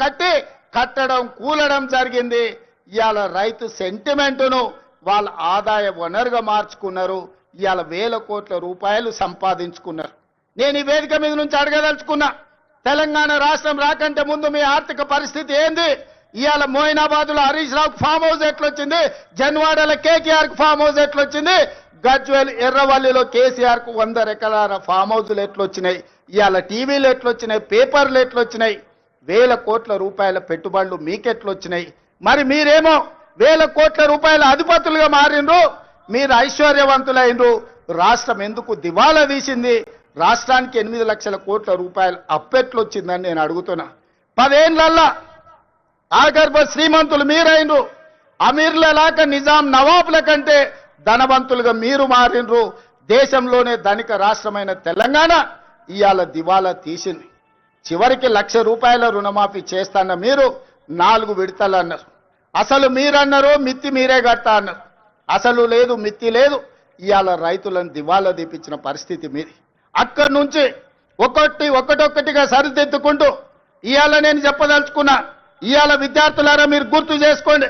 కట్టడం కూలడం జరిగింది. ఇవాళ రైతు సెంటిమెంటును వాళ్ళ ఆదాయ వనరుగా మార్చుకున్నారు. ఇవాళ 1,000 కోట్ల రూపాయలు సంపాదించుకున్నారు. నేను ఈ వేదిక మీద నుంచి అడగదలుచుకున్నా, తెలంగాణ రాష్ట్రం రాకంటే ముందు మీ ఆర్థిక పరిస్థితి ఏంది? ఇవాళ మోయినాబాద్లో హరీష్ రావుకు ఫామ్ హౌస్ ఎట్లొచ్చింది, జన్వాడలో కేటీఆర్కు ఫామ్ హౌస్ ఎట్లొచ్చింది, గజ్వేల్ ఎర్రవల్లిలో కేసీఆర్కు 100 ఎకరాల ఫామ్ హౌస్లు ఎట్లొచ్చినాయి, ఇవాళ టీవీలు ఎట్లొచ్చినాయి, పేపర్లు ఎట్లొచ్చినాయి, 1,000 కోట్ల రూపాయల పెట్టుబడులు మీకెట్లొచ్చినాయి? మరి మీరేమో 1,000 కోట్ల రూపాయల అధిపతులుగా మారిండ్రు, మీరు ఐశ్వర్యవంతులైనరు. రాష్ట్రం ఎందుకు దివాలా తీసింది? రాష్ట్రానికి 8 లక్షల కోట్ల రూపాయలు అప్పెట్లొచ్చిందని నేను అడుగుతున్నా. 10 ఏళ్లల్లా ఆగర్భ శ్రీమంతులు మీరైనరు. అమీర్ల లాగా నిజాం నవాబుల కంటే ధనవంతులుగా మీరు మారినరు. దేశంలోనే ధనిక రాష్ట్రమైన తెలంగాణ ఇవాళ దివాలా తీసింది. చివరికి 1,00,000 రూపాయల రుణమాఫీ చేస్తాన్న మీరు 4 విడతలు అన్నారు. అసలు మీరన్నారు మిత్తి మీరే కడతా అన్నారు. అసలు లేదు, మిత్తి లేదు. ఇవాళ రైతులను దివాలా తీపించిన పరిస్థితి మీది. అక్కడి నుంచి ఒక్కొక్కటిగా సరిదిద్దుకుంటూ ఇవాళ నేను చెప్పదలుచుకున్నా. ఇవాళ విద్యార్థులారా మీరు గుర్తు చేసుకోండి,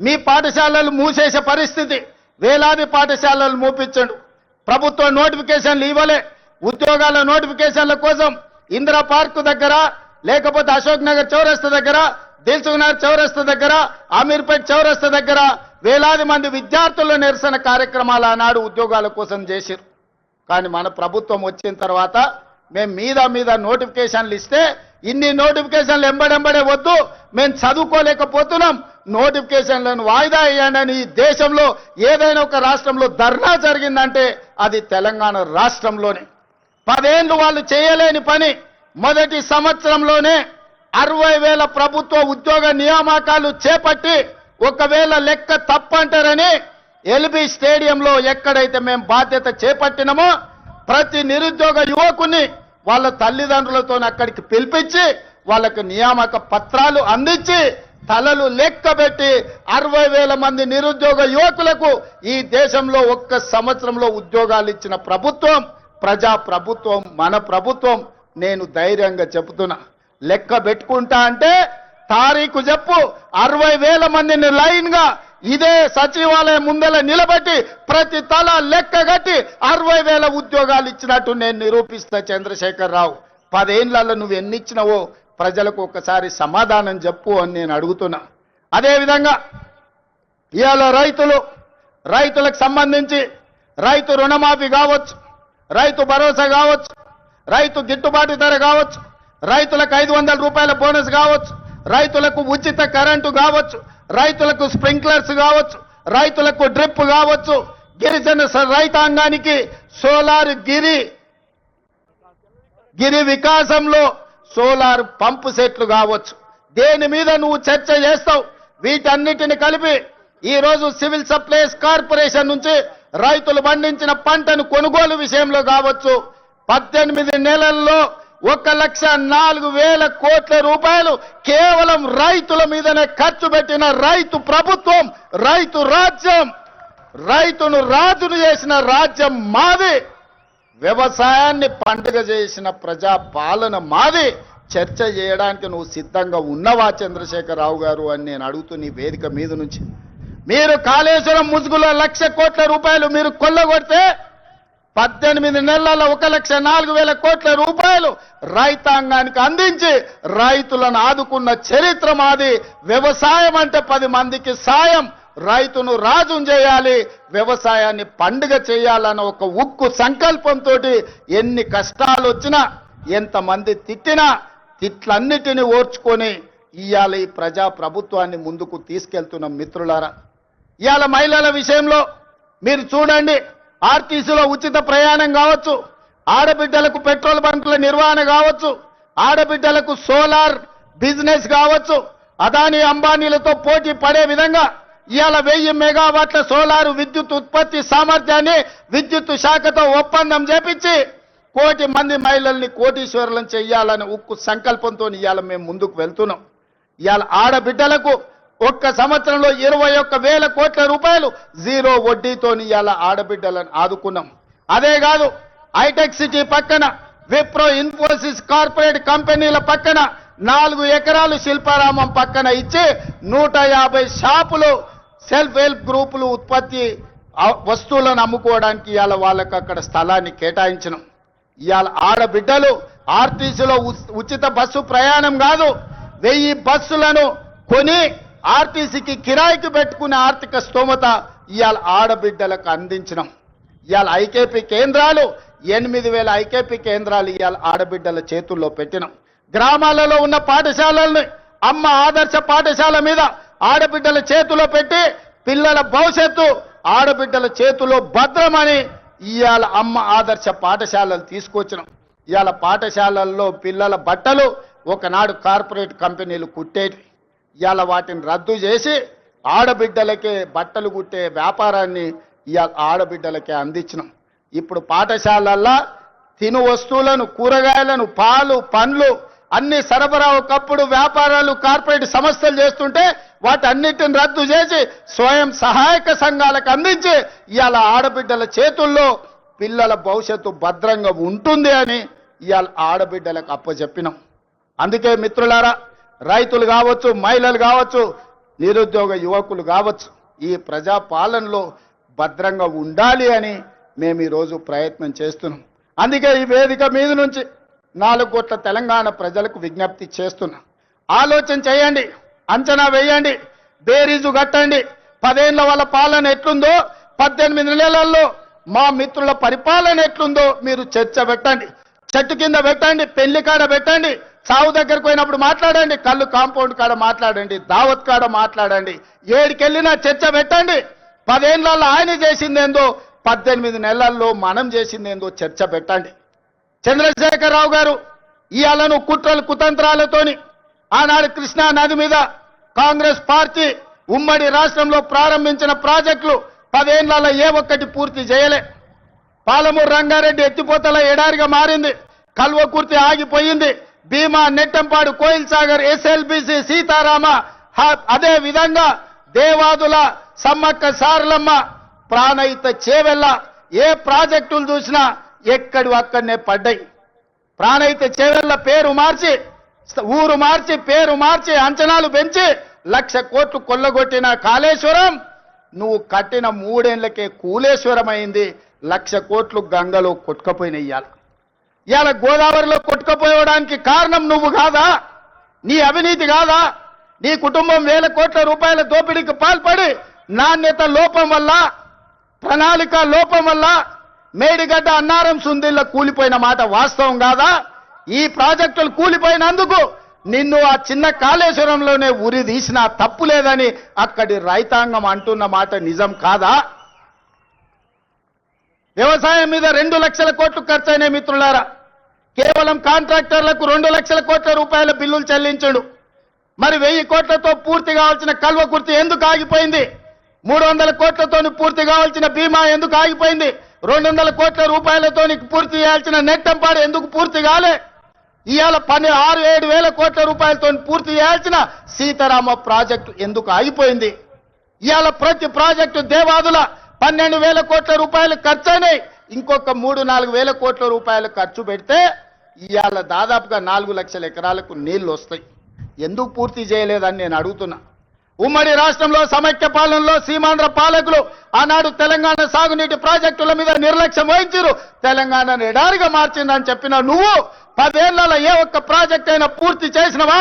మీ పాఠశాలలు మూసేసే పరిస్థితి, వేలాది పాఠశాలలు మూపించండు. ప్రభుత్వం నోటిఫికేషన్లు ఇవ్వలే. ఉద్యోగాల నోటిఫికేషన్ల కోసం ఇందిరా పార్క్ దగ్గర, లేకపోతే అశోక్ నగర్ చౌరస్తా దగ్గర, దిల్సుఖ్ నగర్ చౌరస్తా దగ్గర, అమీర్పేట్ చౌరస్తా దగ్గర వేలాది మంది విద్యార్థుల నిరసన కార్యక్రమాలు ఆనాడు ఉద్యోగాల కోసం చేశారు. కానీ మన ప్రభుత్వం వచ్చిన తర్వాత మేము మీద నోటిఫికేషన్లు ఇస్తే ఇన్ని నోటిఫికేషన్లు ఎంబడెంబడే వద్దు, మేము చదువుకోలేకపోతున్నాం, నోటిఫికేషన్లను వాయిదా వేయండి ఈ దేశంలో ఏదైనా ఒక రాష్ట్రంలో ధర్నా జరిగిందంటే అది తెలంగాణ రాష్ట్రంలోనే. 10 ఏళ్లు వాళ్ళు చేయలేని పని మొదటి సంవత్సరంలోనే 60,000 ప్రభుత్వ ఉద్యోగ నియామకాలు చేపట్టి ఒకవేళ లెక్క తప్పంటారని ఎల్బీ స్టేడియంలో ఎక్కడైతే మేము బాధ్యత చేపట్టినామో ప్రతి నిరుద్యోగ యువకుని వాళ్ళ తల్లిదండ్రులతో అక్కడికి పిలిపించి వాళ్ళకి నియామక పత్రాలు అందించి తలలు లెక్కబెట్టి 60,000 మంది నిరుద్యోగ యువకులకు ఈ దేశంలో ఒక్క సంవత్సరంలో ఉద్యోగాలు ఇచ్చిన ప్రభుత్వం ప్రజా ప్రభుత్వం, మన ప్రభుత్వం. నేను ధైర్యంగా చెప్తున్నా. లెక్క పెట్టుకుంటా అంటే తారీఖు చెప్పు, 60,000 మందిని లైన్ గా ఇదే సచివాలయం ముందల నిలబెట్టి ప్రతి తల లెక్క కట్టి 60,000 ఉద్యోగాలు ఇచ్చినట్టు నేను నిరూపిస్తా. చంద్రశేఖర్ రావు, 10 ఏళ్లలో నువ్వు ఎన్ని ఇచ్చినావో ప్రజలకు ఒకసారి సమాధానం చెప్పు అని నేను అడుగుతున్నా. అదేవిధంగా ఇవాళ రైతులకు సంబంధించి రైతు రుణమాఫీ కావచ్చు, రైతు భరోసా కావచ్చు, రైతు గిట్టుబాటు ధర కావచ్చు, రైతులకు 500 రూపాయల బోనస్ కావచ్చు, రైతులకు ఉచిత కరెంటు కావచ్చు, రైతులకు స్ప్రింక్లర్స్ కావచ్చు, రైతులకు డ్రిప్ కావచ్చు, గిరిజన రైతాంగానికి సోలార్ గిరి వికాసంలో సోలార్ పంపు సెట్లు కావచ్చు. దేని మీద నువ్వు చర్చ చేస్తావు? వీటన్నిటిని కలిపి ఈ రోజు సివిల్ సప్లైస్ కార్పొరేషన్ నుంచి రైతులు పండించిన పంటను కొనుగోలు విషయంలో కావచ్చు, 18 నెలల్లో 1,04,000 కోట్ల రూపాయలు కేవలం రైతుల మీదనే ఖర్చు పెట్టిన రైతు ప్రభుత్వం, రైతు రాజ్యం, రైతును రాజును చేసిన రాజ్యం మాది, వ్యవసాయాన్ని పండుగ చేసిన ప్రజా పాలన మాది. చర్చ చేయడానికి నువ్వు సిద్ధంగా ఉన్నవా చంద్రశేఖర్ రావు గారు అని నేను అడుగుతూ నీ వేదిక మీద నుంచి. మీరు కాళేశ్వరం ముసుగులో 1,00,000 కోట్ల రూపాయలు మీరు కొల్లగొడితే 18 నెలల 1,04,000 కోట్ల రూపాయలు రైతాంగానికి అందించి రైతులను ఆదుకున్న చరిత్ర మాది. వ్యవసాయం అంటే 10 మందికి సాయం, రైతును రాజును చేయాలి, వ్యవసాయాన్ని పండుగ చేయాలన్న ఒక ఉక్కు సంకల్పంతో ఎన్ని కష్టాలు వచ్చినా, ఎంతమంది తిట్టినా తిట్లన్నిటిని ఓర్చుకొని ఇవాళ ఈ ప్రజా ప్రభుత్వాన్ని ముందుకు తీసుకెళ్తున్న మిత్రులారా, ఇవాళ మహిళల విషయంలో మీరు చూడండి, ఆర్టీసీలో ఉచిత ప్రయాణం కావచ్చు, ఆడబిడ్డలకు పెట్రోల్ బంకుల నిర్వహణ కావచ్చు, ఆడబిడ్డలకు సోలార్ బిజినెస్ కావచ్చు, అదానీ అంబానీలతో పోటీ పడే విధంగా ఇవాళ 1000 మెగావాట్ల సోలారు విద్యుత్ ఉత్పత్తి సామర్థ్యాన్ని విద్యుత్ శాఖతో ఒప్పందం చేపించి 1 కోటి మంది మహిళల్ని కోటీశ్వరులను చెయ్యాలని ఉక్కు సంకల్పంతో ఇవాళ మేము ముందుకు వెళ్తున్నాం. ఇవాళ ఆడబిడ్డలకు ఒక్క సంవత్సరంలో 21,000 కోట్ల రూపాయలు జీరో వడ్డీతో ఇవాళ ఆడబిడ్డలను ఆదుకున్నాం. అదే కాదు, హైటెక్ సిటీ పక్కన విప్రో ఇన్ఫోసిస్ కార్పొరేట్ కంపెనీల పక్కన 4 ఎకరాలు శిల్పారామం పక్కన ఇచ్చి 150 షాపులు సెల్ఫ్ హెల్ప్ గ్రూపులు ఉత్పత్తి వస్తువులను అమ్ముకోవడానికి ఇవాళ వాళ్ళకి అక్కడ స్థలాన్ని కేటాయించినాం. ఇవాళ ఆడబిడ్డలు ఆర్టీసీలో ఉచిత బస్సు ప్రయాణం కాదు, 1000 బస్సులను కొని ఆర్టీసీకి కిరాయికి పెట్టుకునే ఆర్థిక స్తోమత ఇవాళ ఆడబిడ్డలకు అందించినాం. ఇవాళ ఐకేపీ కేంద్రాలు 8,000 ఐకేపీ కేంద్రాలు ఇవాళ ఆడబిడ్డల చేతుల్లో పెట్టినాం. గ్రామాలలో ఉన్న పాఠశాలల్ని అమ్మ ఆదర్శ పాఠశాల మీద ఆడబిడ్డల చేతిలో పెట్టి పిల్లల భవిష్యత్తు ఆడబిడ్డల చేతిలో భద్రమని ఇవాళ అమ్మ ఆదర్శ పాఠశాలలు తీసుకొచ్చినాం. ఇవాళ పాఠశాలల్లో పిల్లల బట్టలు ఒకనాడు కార్పొరేట్ కంపెనీలు కుట్టేటి, ఇవాళ వాటిని రద్దు చేసి ఆడబిడ్డలకే బట్టలు కుట్టే వ్యాపారాన్ని ఇవాళ ఆడబిడ్డలకే అందించినాం. ఇప్పుడు పాఠశాలల్లో తిను వస్తువులను, కూరగాయలను, పాలు, పండ్లు అన్ని సరఫరా ఒకప్పుడు వ్యాపారాలు కార్పొరేట్ సంస్థలు చేస్తుంటే వాటన్నిటిని రద్దు చేసి స్వయం సహాయక సంఘాలకు అందించి ఇవాళ ఆడబిడ్డల చేతుల్లో పిల్లల భవిష్యత్తు భద్రంగా ఉంటుంది అని ఇవాళ ఆడబిడ్డలకు అప్పచెప్పినాం. అందుకే మిత్రులారా, రైతులు కావచ్చు, మహిళలు కావచ్చు, నిరుద్యోగ యువకులు కావచ్చు, ఈ ప్రజా పాలనలో భద్రంగా ఉండాలి అని మేము ఈరోజు ప్రయత్నం చేస్తున్నాం. అందుకే ఈ వేదిక మీద నుంచి 4 కోట్ల తెలంగాణ ప్రజలకు విజ్ఞప్తి చేస్తున్నా. ఆలోచన చేయండి, అంచనా వేయండి, బేరీజు కట్టండి. 10 ఏళ్ల వాళ్ళ పాలన ఎట్లుందో, 18 నెలల్లో మా మిత్రుల పరిపాలన ఎట్లుందో మీరు చర్చ పెట్టండి. చెట్టు కింద పెట్టండి, పెళ్లి కాడ పెట్టండి, చావు దగ్గరకు పోయినప్పుడు మాట్లాడండి, కళ్ళు కాంపౌండ్ కాడ మాట్లాడండి, దావత్ కాడ మాట్లాడండి, ఏడికెళ్ళినా చర్చ పెట్టండి. 10 ఏళ్లలో ఆయన చేసిందేందో, 18 నెలల్లో మనం చేసిందేందో చర్చ పెట్టండి. చంద్రశేఖర్ రావు గారు ఇవాళను కుట్రలు కుతంత్రాలతోని ఆనాడు కృష్ణా నది మీద కాంగ్రెస్ పార్టీ ఉమ్మడి రాష్ట్రంలో ప్రారంభించిన ప్రాజెక్టులు 10 ఏళ్లలో ఏ ఒక్కటి పూర్తి చేయలే. పాలమూరు రంగారెడ్డి ఎత్తిపోతల ఎడారిగా మారింది, కల్వకుర్తి ఆగిపోయింది, భీమా, నెట్టంపాడు, కోయిల్ సాగర్, ఎస్ఎల్బిసి, సీతారామ, అదే విధంగా దేవాదుల, సమ్మక్క సారలమ్మ, ప్రాణహిత చేవెళ్ళ, ఏ ప్రాజెక్టులు చూసినా ఎక్కడి అక్కడనే పడ్డాయి. ప్రాణహిత చేవెళ్ల పేరు మార్చి ఊరు మార్చి పేరు మార్చి అంచనాలు పెంచి 1,00,000 కోట్లు కొల్లగొట్టిన కాళేశ్వరం నువ్వు కట్టిన 3 ఏళ్లకే కూలేశ్వరం అయింది. 1,00,000 కోట్లు గంగలో కొట్టుకపోయిన ఇవాళ గోదావరిలో కొట్టుకపోవడానికి కారణం నువ్వు కాదా? నీ అవినీతి కాదా? నీ కుటుంబం 1,000 కోట్ల రూపాయల దోపిడీకి పాల్పడి నాణ్యత లోపం వల్ల ప్రణాళిక లోపం వల్ల మేడిగడ్డ అన్నారం సుందిల్ల కూలిపోయిన మాట వాస్తవం కాదా? ఈ ప్రాజెక్టులు కూలిపోయినందుకు నిన్ను ఆ చిన్న కాళేశ్వరంలోనే ఉరి తీసినా తప్పు లేదని అక్కడి రైతాంగం అంటున్న మాట నిజం కాదా? వ్యవసాయం మీద 2 లక్షల కోట్లు ఖర్చయినాయి మిత్రులారా. కేవలం కాంట్రాక్టర్లకు 2 లక్షల కోట్ల రూపాయల బిల్లులు చెల్లించాడు. మరి 1000 కోట్లతో పూర్తి కావాల్సిన కల్వకుర్తి ఎందుకు ఆగిపోయింది? 300 కోట్లతోని పూర్తి కావాల్సిన బీమా ఎందుకు ఆగిపోయింది? 200 కోట్ల రూపాయలతో పూర్తి చేయాల్సిన నెట్టంపాడు ఎందుకు పూర్తి కాలే? ఇవాళ 6-7 వేల కోట్ల రూపాయలతో పూర్తి చేయాల్సిన సీతారామ ప్రాజెక్టు ఎందుకు ఆగిపోయింది? ఇవాళ ప్రతి ప్రాజెక్టు దేవాదుల 12,000 కోట్ల రూపాయలు ఖర్చయినాయి. ఇంకొక 3-4 వేల కోట్ల రూపాయలు ఖర్చు పెడితే ఇవాళ దాదాపుగా 4 లక్షల ఎకరాలకు నీళ్లు వస్తాయి. ఎందుకు పూర్తి చేయలేదని నేను అడుగుతున్నా. ఉమ్మడి రాష్ట్రంలో సమైక్య పాలనలో సీమాంధ్ర పాలకులు ఆనాడు తెలంగాణ సాగునీటి ప్రాజెక్టుల మీద నిర్లక్ష్యం వహించారు. తెలంగాణను ఎడారిగా మార్చిందని చెప్పిన నువ్వు 10 ఏళ్లలో ఏ ఒక్క ప్రాజెక్ట్ అయినా పూర్తి చేసినవా?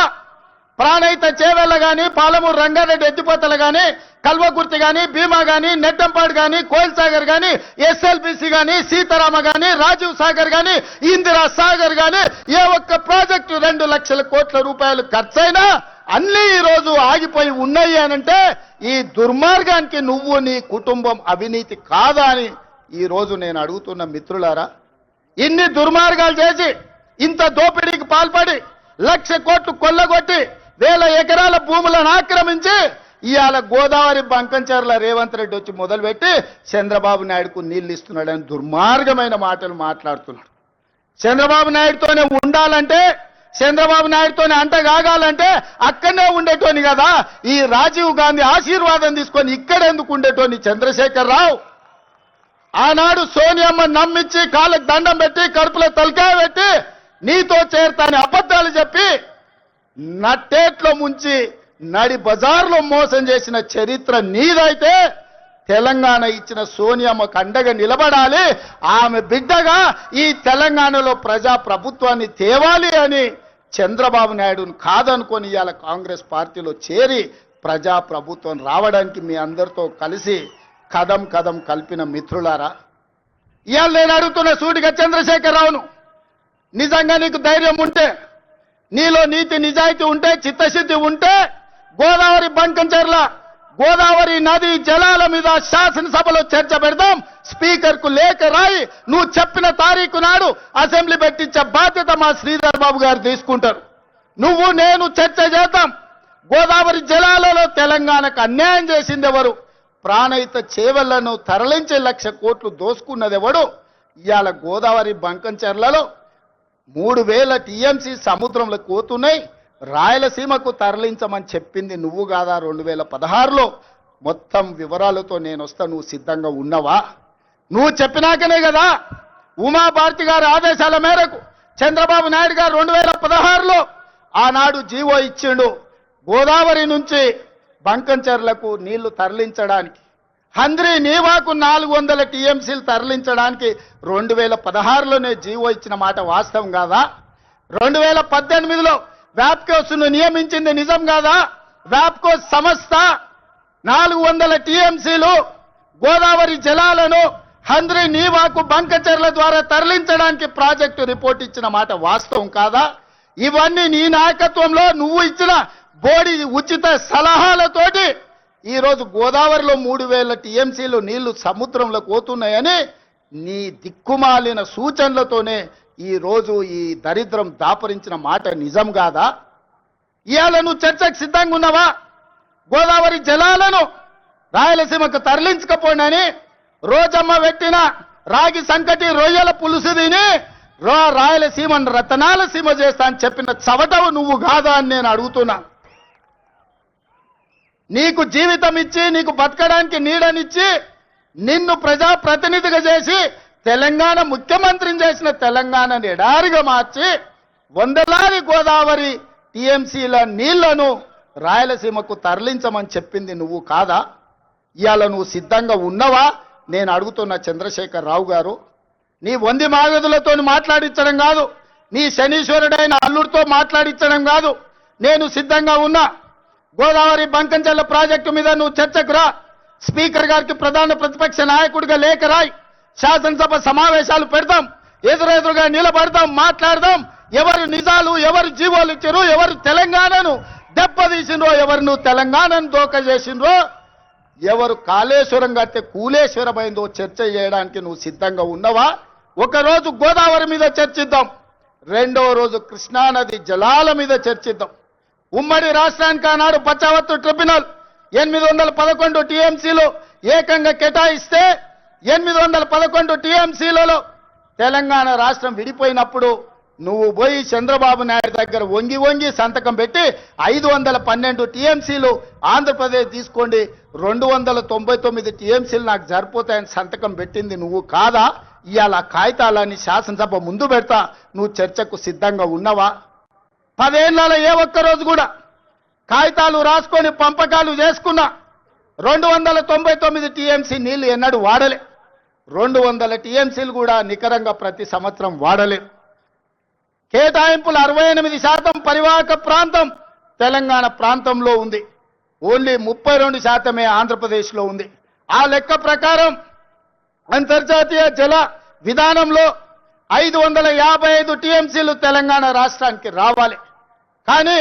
ప్రాణహిత చేవెళ్ల గాని, పాలమూరు రంగారెడ్డి ఎత్తిపోతలు గాని, కల్వకుర్తి గాని, భీమా గాని, నెట్టంపాడు గాని, కోయిల్ సాగర్ గాని, ఎస్ఎల్బిసి గాని, సీతారామ గాని, రాజీవ్ సాగర్ గాని, ఇందిరా సాగర్ గాని ఏ ఒక్క ప్రాజెక్టు 2 లక్షల కోట్ల రూపాయలు ఖర్చైనా అన్ని ఈ రోజు ఆగిపోయి ఉన్నాయి అనంటే ఈ దుర్మార్గానికి నువ్వు నీ కుటుంబం అవినీతి కాదా అని ఈ రోజు నేను అడుగుతున్న మిత్రులారా. ఇన్ని దుర్మార్గాలు చేసి ఇంత దోపిడీకి పాల్పడి 1,00,000 కోట్లు కొల్లగొట్టి 1,000 ఎకరాల భూములను ఆక్రమించి ఇవాళ గోదావరి బంకంచెర్ల రేవంత్ రెడ్డి వచ్చి మొదలుపెట్టి చంద్రబాబు నాయుడుకు నీళ్లు ఇస్తున్నాడని దుర్మార్గమైన మాటలు మాట్లాడుతున్నాడు. చంద్రబాబు నాయుడుతోనే ఉండాలంటే, చంద్రబాబు నాయుడుతోనే అంటగాగాలంటే అక్కడనే ఉండేటోని కదా. ఈ రాజీవ్ గాంధీ ఆశీర్వాదం తీసుకొని ఇక్కడెందుకు ఉండేటోని చంద్రశేఖర్ రావు? ఆనాడు సోనియమ్మ నమ్మించి కాళ్ళకు దండం పెట్టి కడుపులో తలకాయ పెట్టి నీతో చేరతాని అబద్ధాలు చెప్పి నట్టేట్లో ముంచి నడి బజార్లో మోసం చేసిన చరిత్ర నీదైతే తెలంగాణ ఇచ్చిన సోనియమ్మకు అండగా నిలబడాలి. ఆమె బిడ్డగా ఈ తెలంగాణలో ప్రజా ప్రభుత్వాన్ని తేవాలి అని చంద్రబాబు నాయుడును కాదనుకొని ఇవాళ కాంగ్రెస్ పార్టీలో చేరి ప్రజా ప్రభుత్వం రావడానికి మీ అందరితో కలిసి కదం కదం కలిపిన మిత్రులారా, ఇవాళ నేను అడుగుతున్న సూటిగా చంద్రశేఖరరావును, నిజంగా నీకు ధైర్యం ఉంటే, నీలో నీతి నిజాయితీ ఉంటే, చిత్తశుద్ధి ఉంటే గోదావరి బంకంచెర్ల గోదావరి నది జలాల మీద శాసనసభలో చర్చ పెడదాం. స్పీకర్ కు లేఖ రాయి నువ్వు చెప్పిన తారీఖు నాడు అసెంబ్లీ పెట్టించే బాధ్యత మా శ్రీధర్ బాబు గారు తీసుకుంటారు. నువ్వు నేను చర్చ చేద్దాం. గోదావరి జలాలలో తెలంగాణకు అన్యాయం చేసింది ఎవరు? ప్రాణహిత చేవెళ్లను తరలించే 1,00,000 కోట్లు దోసుకున్నది ఎవడు? ఇవాళ గోదావరి బంకంచెర్లలో 3,000 టీఎంసీ సముద్రంలో పోతున్నాయి. రాయలసీమకు తరలించమని చెప్పింది నువ్వు కాదా? 2016లో మొత్తం వివరాలతో నేను వస్తా, నువ్వు సిద్ధంగా ఉన్నవా? నువ్వు చెప్పినాకనే కదా ఉమాభారతి గారి ఆదేశాల మేరకు చంద్రబాబు నాయుడు గారు 2016లో ఆనాడు జీవో ఇచ్చిండు. గోదావరి నుంచి బంకంచెర్లకు నీళ్లు తరలించడానికి, హంద్రీ నీవాకు 400 టీఎంసీలు తరలించడానికి 2016లోనే జీవో ఇచ్చిన మాట వాస్తవం కాదా? 2018లో వ్యాప్కోస్ను నియమించింది నిజం కాదా? వ్యాప్కోస్ సంస్థ 400 టీఎంసీలు గోదావరి జలాలను హంద్రీ నీవాకు బంకచెర్ల ద్వారా తరలించడానికి ప్రాజెక్టు రిపోర్ట్ ఇచ్చిన మాట వాస్తవం కాదా? ఇవన్నీ నీ నాయకత్వంలో నువ్వు ఇచ్చిన బోడి ఉచిత సలహాలతోటి ఈరోజు గోదావరిలో 3,000 టీఎంసీలు నీళ్లు సముద్రంలో పోతున్నాయని నీ దిక్కుమాలిన సూచనలతోనే ఈ రోజు ఈ దరిద్రం దాపరించిన మాట నిజం కాదా? ఇవాళ నువ్వు చర్చకు సిద్ధంగా ఉన్నావా? గోదావరి జలాలను రాయలసీమకు తరలించకపోయినని రోజమ్మ పెట్టిన రాగి సంకటి రొయ్యల పులుసు తిని రాయలసీమను రతనాల సీమ చేస్తా అని చెప్పిన చవటవు నువ్వు కాదా అని నేను అడుగుతున్నా. నీకు జీవితం ఇచ్చి, నీకు బతకడానికి నీడనిచ్చి, నిన్ను ప్రజాప్రతినిధిగా చేసి తెలంగాణ ముఖ్యమంత్రిని చేసిన తెలంగాణని ఎడారిగా మార్చి వందలాది గోదావరి టీఎంసీల నీళ్లను రాయలసీమకు తరలించమని చెప్పింది నువ్వు కాదా? ఇవాళ నువ్వు సిద్ధంగా ఉన్నవా? నేను అడుగుతున్న చంద్రశేఖర్ రావు గారు, నీ వంది మాగదులతో మాట్లాడించడం కాదు, నీ శనీశ్వరుడైన అల్లుడితో మాట్లాడించడం కాదు. నేను సిద్ధంగా ఉన్నా. గోదావరి బంకంచెల్ల ప్రాజెక్టు మీద నువ్వు చర్చకు రా. స్పీకర్ గారికి ప్రధాన ప్రతిపక్ష నాయకుడిగా లేఖ రాయి. శాసనసభ సమావేశాలు పెడతాం, ఎదురెదురుగా నిలబడతాం, మాట్లాడదాం. ఎవరు నిజాలు, ఎవరు జీవోలు ఇచ్చారు, ఎవరు తెలంగాణను దెబ్బతీసిండ్రో, ఎవరు నువ్వు తెలంగాణను దోక చేసిండ్రో, ఎవరు కాళేశ్వరం కడితే కూలేశ్వరమైందో చర్చ చేయడానికి నువ్వు సిద్ధంగా ఉన్నవా? ఒకరోజు గోదావరి మీద చర్చిద్దాం, రెండో రోజు కృష్ణానది జలాల మీద చర్చిద్దాం. ఉమ్మడి రాష్ట్రానికి ఆనాడు పచ్చావత్తు ట్రిబ్యునల్ 811 టీఎంసీలు ఏకంగా కేటాయిస్తే 811 టీఎంసీలలో తెలంగాణ రాష్ట్రం విడిపోయినప్పుడు నువ్వు పోయి చంద్రబాబు నాయుడు దగ్గర వంగి వంగి సంతకం పెట్టి 512 టీఎంసీలు ఆంధ్రప్రదేశ్ తీసుకోండి, 299 టీఎంసీలు నాకు సరిపోతాయని సంతకం పెట్టింది నువ్వు కాదా? ఇవాళ కాగితాలని శాసనసభ ముందు పెడతా, నువ్వు చర్చకు సిద్ధంగా ఉన్నవా? 10 ఏళ్లలో ఏ ఒక్కరోజు కూడా కాగితాలు రాసుకొని పంపకాలు చేసుకున్నా 299 టీఎంసీ నీళ్లు ఎన్నడూ వాడలే. 200 టీఎంసీలు కూడా నికరంగా ప్రతి సంవత్సరం వాడలే. కేటాయింపులు 68% పరివాహక ప్రాంతం తెలంగాణ ప్రాంతంలో ఉంది, ఓన్లీ 32% ఆంధ్రప్రదేశ్లో ఉంది. ఆ లెక్క ప్రకారం అంతర్జాతీయ జల విధానంలో 555 టీఎంసీలు తెలంగాణ రాష్ట్రానికి రావాలి. కానీ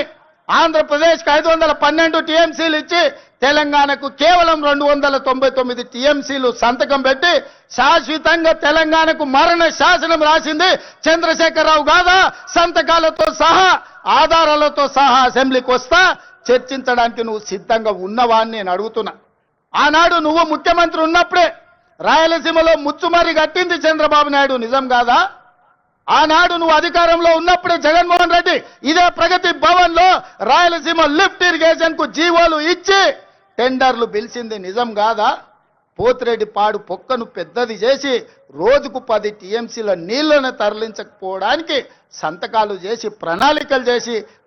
ఆంధ్రప్రదేశ్కి 512 టీఎంసీలు ఇచ్చి తెలంగాణకు కేవలం 299 టీఎంసీలు సంతకం పెట్టి శాశ్వతంగా తెలంగాణకు మరణ శాసనం రాసింది చంద్రశేఖరరావు కాదా? సంతకాలతో సహా ఆధారాలతో సహా అసెంబ్లీకి వస్తా, చర్చించడానికి నువ్వు సిద్ధంగా ఉన్నవా అని నేను అడుగుతున్నా. ఆనాడు నువ్వు ముఖ్యమంత్రి ఉన్నప్పుడే రాయలసీమలో ముచ్చుమరి కట్టింది చంద్రబాబు నాయుడు, నిజం కాదా? ఆనాడు నువ్వు అధికారంలో ఉన్నప్పుడే జగన్మోహన్ రెడ్డి ఇదే ప్రగతి భవన్ లో రాయలసీమ లిఫ్ట్ ఇరిగేషన్ కు జీవోలు ఇచ్చి టెండర్లు పిలిచింది, నిజం కాదా? పోతిరెడ్డి పాడు పొక్కను పెద్దది చేసి రోజుకు 10 టీఎంసీల నీళ్లను తరలించకపోవడానికి సంతకాలు చేసి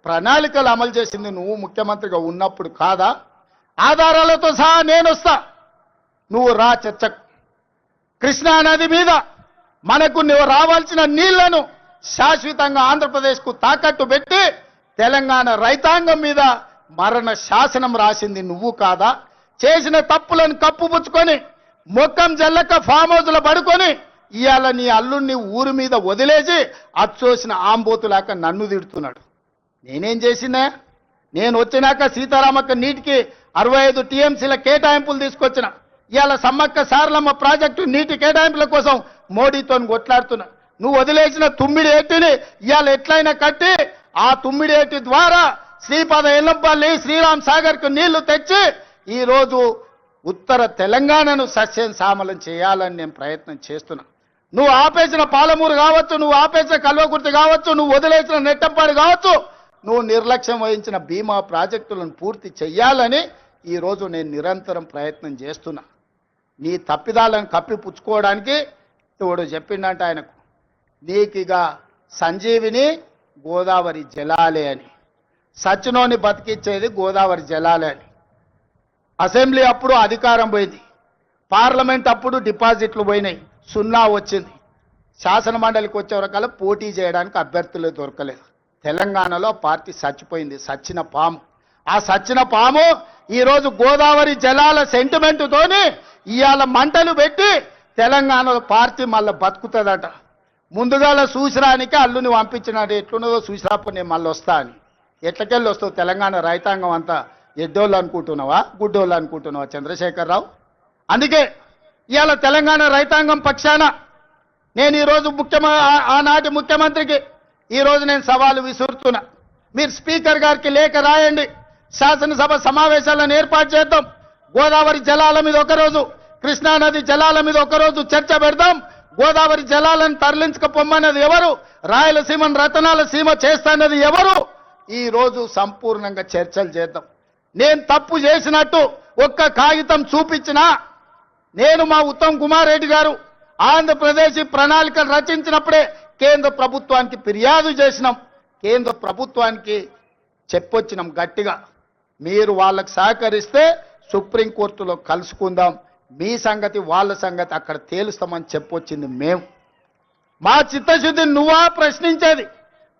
ప్రణాళికలు అమలు చేసింది నువ్వు ముఖ్యమంత్రిగా ఉన్నప్పుడు కాదా? ఆధారాలతో సహా నేను వస్తా, నువ్వు రా చర్చకు. కృష్ణా నది మీద మనకు నువ్వు రావాల్సిన నీళ్లను శాశ్వతంగా ఆంధ్రప్రదేశ్కు తాకట్టు పెట్టి తెలంగాణ రైతాంగం మీద మరణ శాసనం రాసింది నువ్వు కాదా? చేసిన తప్పులను కప్పుపుచ్చుకొని మొక్కం జల్లక ఫామ్ హౌస్లో పడుకొని ఇవాళ నీ అల్లుడిని ఊరి మీద వదిలేసి అచ్చోసిన ఆంబోతులాక నన్ను తిడుతున్నాడు. నేనేం చేసినా? నేను వచ్చినాక సీతారామక్క నీటికి 65 టీఎంసీల కేటాయింపులు తీసుకొచ్చిన. ఇవాళ సమ్మక్క సారలమ్మ ప్రాజెక్టు నీటి కేటాయింపుల కోసం మోడీతో కొట్లాడుతున్నా. నువ్వు వదిలేసిన తుమ్మిడి ఏటిని ఇవాళ ఎట్లయినా కట్టి ఆ తుమ్మిడి ఏటి ద్వారా శ్రీపాద ఎల్లంపల్లి శ్రీరామ్ సాగర్ కు నీళ్లు తెచ్చి ఈ రోజు ఉత్తర తెలంగాణను సస్యం సామలం చేయాలని నేను ప్రయత్నం చేస్తున్నా. నువ్వు ఆపేసిన పాలమూరు కావచ్చు, నువ్వు ఆపేసిన కల్వకుర్తి కావచ్చు, నువ్వు వదిలేసిన నెట్టంపాడు కావచ్చు, నువ్వు నిర్లక్ష్యం వహించిన బీమా ప్రాజెక్టులను పూర్తి చెయ్యాలని ఈ రోజు నేను నిరంతరం ప్రయత్నం చేస్తున్నా. నీ తప్పిదాలను కప్పిపుచ్చుకోవడానికి ఎవడు చెప్పిండంటే ఆయనకు, నీకిగా సంజీవిని గోదావరి జలాలే అని, సచ్చినోని బతికిచ్చేది గోదావరి జలాలే అని. అసెంబ్లీ అప్పుడు అధికారం పోయింది, పార్లమెంట్ అప్పుడు డిపాజిట్లు పోయినాయి, 0 వచ్చింది. శాసన మండలికి వచ్చే వరకల్లా పోటీ చేయడానికి అభ్యర్థులు దొరకలేదు. తెలంగాణలో పార్టీ చచ్చిపోయింది, సచ్చిన పాము. ఆ సచ్చిన పాము ఈరోజు గోదావరి జలాల సెంటిమెంటుతోని ఇవాళ మంటలు పెట్టి తెలంగాణలో పార్టీ మళ్ళీ బతుకుతుందట. ముందుగాల చూసిరానికి అల్లుని పంపించినాడు, ఎట్లున్నదో చూసిరాపు నేను మళ్ళీ వస్తా అని. ఎట్లకెళ్ళి వస్తావు? తెలంగాణ రైతాంగం అంతా ఎడ్డోళ్ళు అనుకుంటున్నావా, గుడ్డోళ్ళు అనుకుంటున్నావా చంద్రశేఖరరావు? అందుకే ఇవాళ తెలంగాణ రైతాంగం పక్షాన నేను ఈరోజు ఆనాటి ముఖ్యమంత్రికి ఈరోజు నేను సవాలు విసురుతున్నా. మీరు స్పీకర్ గారికి లేఖ రాయండి, శాసనసభ సమావేశాలను ఏర్పాటు చేద్దాం. గోదావరి జలాల మీద ఒకరోజు, కృష్ణానది జలాల మీద ఒకరోజు చర్చ పెడదాం. గోదావరి జలాలను తరలించకపోమన్నది ఎవరు? రాయలసీమను రతనాల సీమ చేస్తానది ఎవరు? ఈ రోజు సంపూర్ణంగా చర్చలు చేద్దాం. నేను తప్పు చేసినట్టు ఒక్క కాగితం చూపించినా, నేను మా ఉత్తమ్ కుమార్ రెడ్డి గారు ఆంధ్రప్రదేశ్ ఈ ప్రణాళికలు రచించినప్పుడే కేంద్ర ప్రభుత్వానికి ఫిర్యాదు చేసినాం, కేంద్ర ప్రభుత్వానికి చెప్పొచ్చినాం గట్టిగా, మీరు వాళ్ళకు సహకరిస్తే సుప్రీంకోర్టులో కలుసుకుందాం, మీ సంగతి వాళ్ళ సంగతి అక్కడ తేలుస్తామని చెప్పొచ్చింది మేము. మా చిత్తశుద్ధిని నువ్వా ప్రశ్నించేది?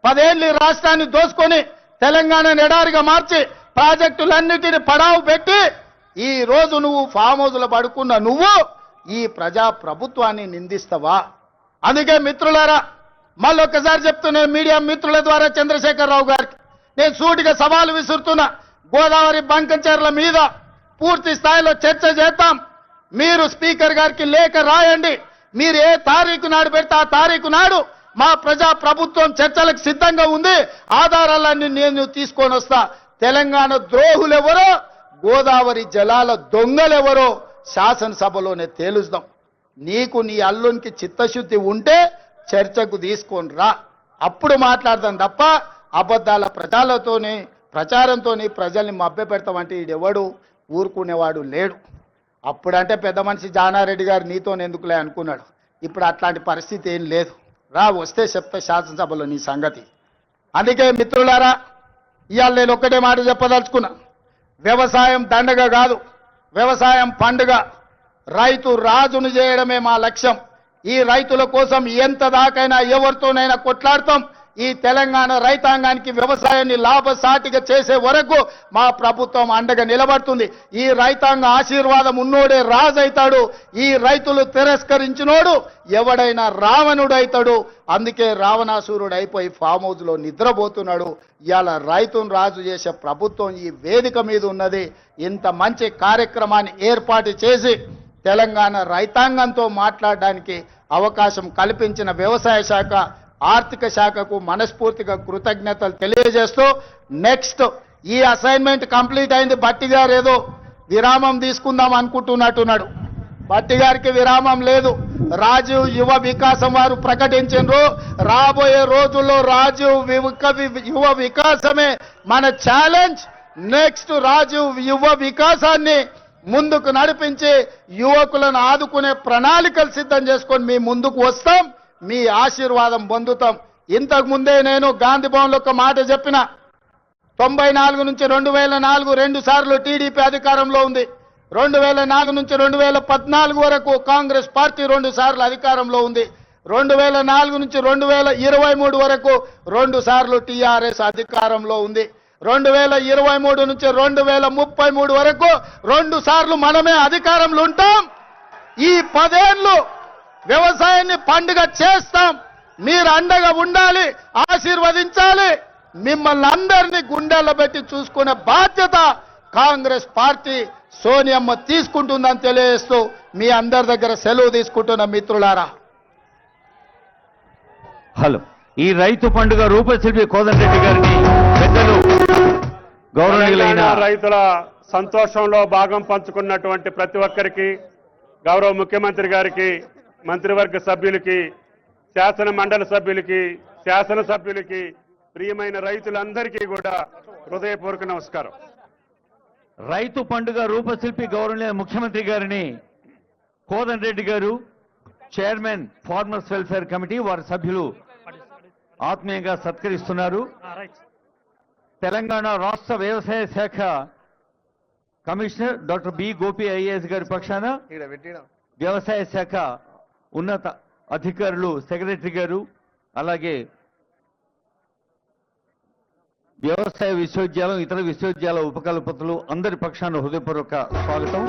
10 ఏళ్ళు ఈ రాష్ట్రాన్ని దోసుకొని తెలంగాణను ఎడారిగా మార్చి ప్రాజెక్టులన్నిటిని పడావు పెట్టి ఈ రోజు నువ్వు ఫామ్ హౌస్లో పడుకున్న నువ్వు ఈ ప్రజా ప్రభుత్వాన్ని నిందిస్తావా? అందుకే మిత్రులారా, మళ్ళొక్కసారి చెప్తున్నాను మీడియా మిత్రుల ద్వారా చంద్రశేఖరరావు గారికి నేను సూటిగా సవాలు విసురుతున్నా. గోదావరి బంకచర్ల మీద పూర్తి స్థాయిలో చర్చ చేద్దాం. మీరు స్పీకర్ గారికి లేఖ రాయండి. మీరు ఏ తారీఖు నాడు పెడితే ఆ తారీఖు నాడు మా ప్రజా ప్రభుత్వం చర్చలకు సిద్ధంగా ఉంది. ఆధారాలన్నీ నేను తీసుకొని వస్తా. తెలంగాణ ద్రోహులెవరో, గోదావరి జలాల దొంగలెవరో శాసనసభలోనే తేలుస్తాం. నీకు నీ అల్లునికి చిత్తశుద్ధి ఉంటే చర్చకు తీసుకొని రా, అప్పుడు మాట్లాడదాం తప్ప అబద్ధాల ప్రచారంతోని ప్రజల్ని మభ్యపెడతామంటే ఈడెవడు ఊరుకునేవాడు లేడు. అప్పుడంటే పెద్ద మనిషి జానారెడ్డి గారు నీతో ఎందుకులే అనుకున్నాడు. ఇప్పుడు అట్లాంటి పరిస్థితి ఏం లేదు. రా, వస్తే చెప్తా శాసనసభలో నీ సంగతి. అందుకే మిత్రులారా, ఇవాళ నేను ఒక్కటే మాట చెప్పదలుచుకున్నా. వ్యవసాయం దండగ కాదు, వ్యవసాయం పండుగ. రైతు రాజును చేయడమే మా లక్ష్యం. ఈ రైతుల కోసం ఎంత దాకైనా ఎవరితోనైనా కొట్లాడతాం. ఈ తెలంగాణ రైతాంగానికి వ్యవసాయాన్ని లాభసాటిగా చేసే వరకు మా ప్రభుత్వం అండగా నిలబడుతుంది. ఈ రైతాంగ ఆశీర్వాదం ఉన్నోడే రాజు అవుతాడు. ఈ రైతులు తిరస్కరించినోడు ఎవడైనా రావణుడు అవుతాడు. అందుకే రావణాసురుడు అయిపోయి ఫామ్ హౌస్లో నిద్రపోతున్నాడు. ఇవాళ రైతును రాజు చేసే ప్రభుత్వం ఈ వేదిక మీద ఉన్నది. ఇంత మంచి కార్యక్రమాన్ని ఏర్పాటు చేసి తెలంగాణ రైతాంగంతో మాట్లాడడానికి అవకాశం కల్పించిన వ్యవసాయ శాఖ, ఆర్థిక శాఖకు మనస్ఫూర్తిగా కృతజ్ఞతలు తెలియజేస్తూ, నెక్స్ట్ ఈ అసైన్మెంట్ కంప్లీట్ అయింది. భట్టి గారు ఏదో విరామం తీసుకుందాం అనుకుంటున్నట్టున్నాడు. భట్టి గారికి విరామం లేదు. రాజీవ్ యువ వికాసం వారు ప్రకటించారు. రాబోయే రోజుల్లో రాజీవ్ యువ వికాసమే మన ఛాలెంజ్. నెక్స్ట్ రాజీవ్ యువ వికాసాన్ని ముందుకు నడిపించి యువకులను ఆదుకునే ప్రణాళికలు సిద్ధం చేసుకొని మీ ముందుకు వస్తాం. మీ ఆశీర్వాదం పొందుతాం. ఇంతకు ముందే నేను గాంధీ భవన్లో ఒక మాట చెప్పిన. 94 నుంచి 2004 2 సార్లు టీడీపీ అధికారంలో ఉంది. 2004 నుంచి 2014 వరకు కాంగ్రెస్ పార్టీ 2 సార్లు అధికారంలో ఉంది. 2004 నుంచి 2023 వరకు 2 సార్లు టీఆర్ఎస్ అధికారంలో ఉంది. 2023 నుంచి 2033 వరకు 2 సార్లు మనమే అధికారంలో ఉంటాం. ఈ 10 ఏళ్ళు వ్యవసాయాన్ని పండుగ చేస్తాం. మీరు అండగా ఉండాలి, ఆశీర్వదించాలి. మిమ్మల్ని అందరినీ గుండెల్లో పెట్టి చూసుకునే బాధ్యత కాంగ్రెస్ పార్టీ సోనియమ్మ తీసుకుంటుందని తెలియజేస్తూ మీ అందరి దగ్గర సెలవు తీసుకుంటున్న మిత్రులారా. హలో, ఈ రైతు పండుగ రూపశిల్పి కోదండరెడ్డి గారిని పెద్దలు గౌరవనీయులైన రైతుల సంతోషంలో భాగం పంచుకున్నటువంటి ప్రతి ఒక్కరికి, గౌరవ ముఖ్యమంత్రి గారికి, మంత్రివర్గ సభ్యులకి, శాసన మండలి సభ్యులకి, శాసనసభ్యులకి, ప్రియమైన రైతులందరికీ కూడా హృదయపూర్వక నమస్కారం. రైతు పండుగ రూపశిల్పి గౌరవనీయ ముఖ్యమంత్రి గారిని కోదండరెడ్డి గారు, చైర్మన్ ఫార్మర్స్ వెల్ఫేర్ కమిటీ, వారి సభ్యులు ఆత్మీయంగా సత్కరిస్తున్నారు. తెలంగాణ రాష్ట్ర వ్యవసాయ శాఖ commissioner doctor B Gopi IAS గారి పక్షాన వ్యవసాయ శాఖ ఉన్నత అధికారులు, సెక్రటరీ గారు, అలాగే వ్యవసాయ విశ్వవిద్యాలయం, ఇతర విశ్వవిద్యాలయ ఉపకులపతులు అందరి పక్షాన హృదయపూర్వక స్వాగతం.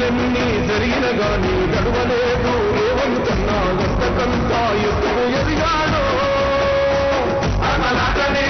ఎన్నికలన్నీ జరిగిన గాని గడవలేదు రేవంతన్నా గంతకంతా ఎదురు ఎదిగాడో అమలాటనే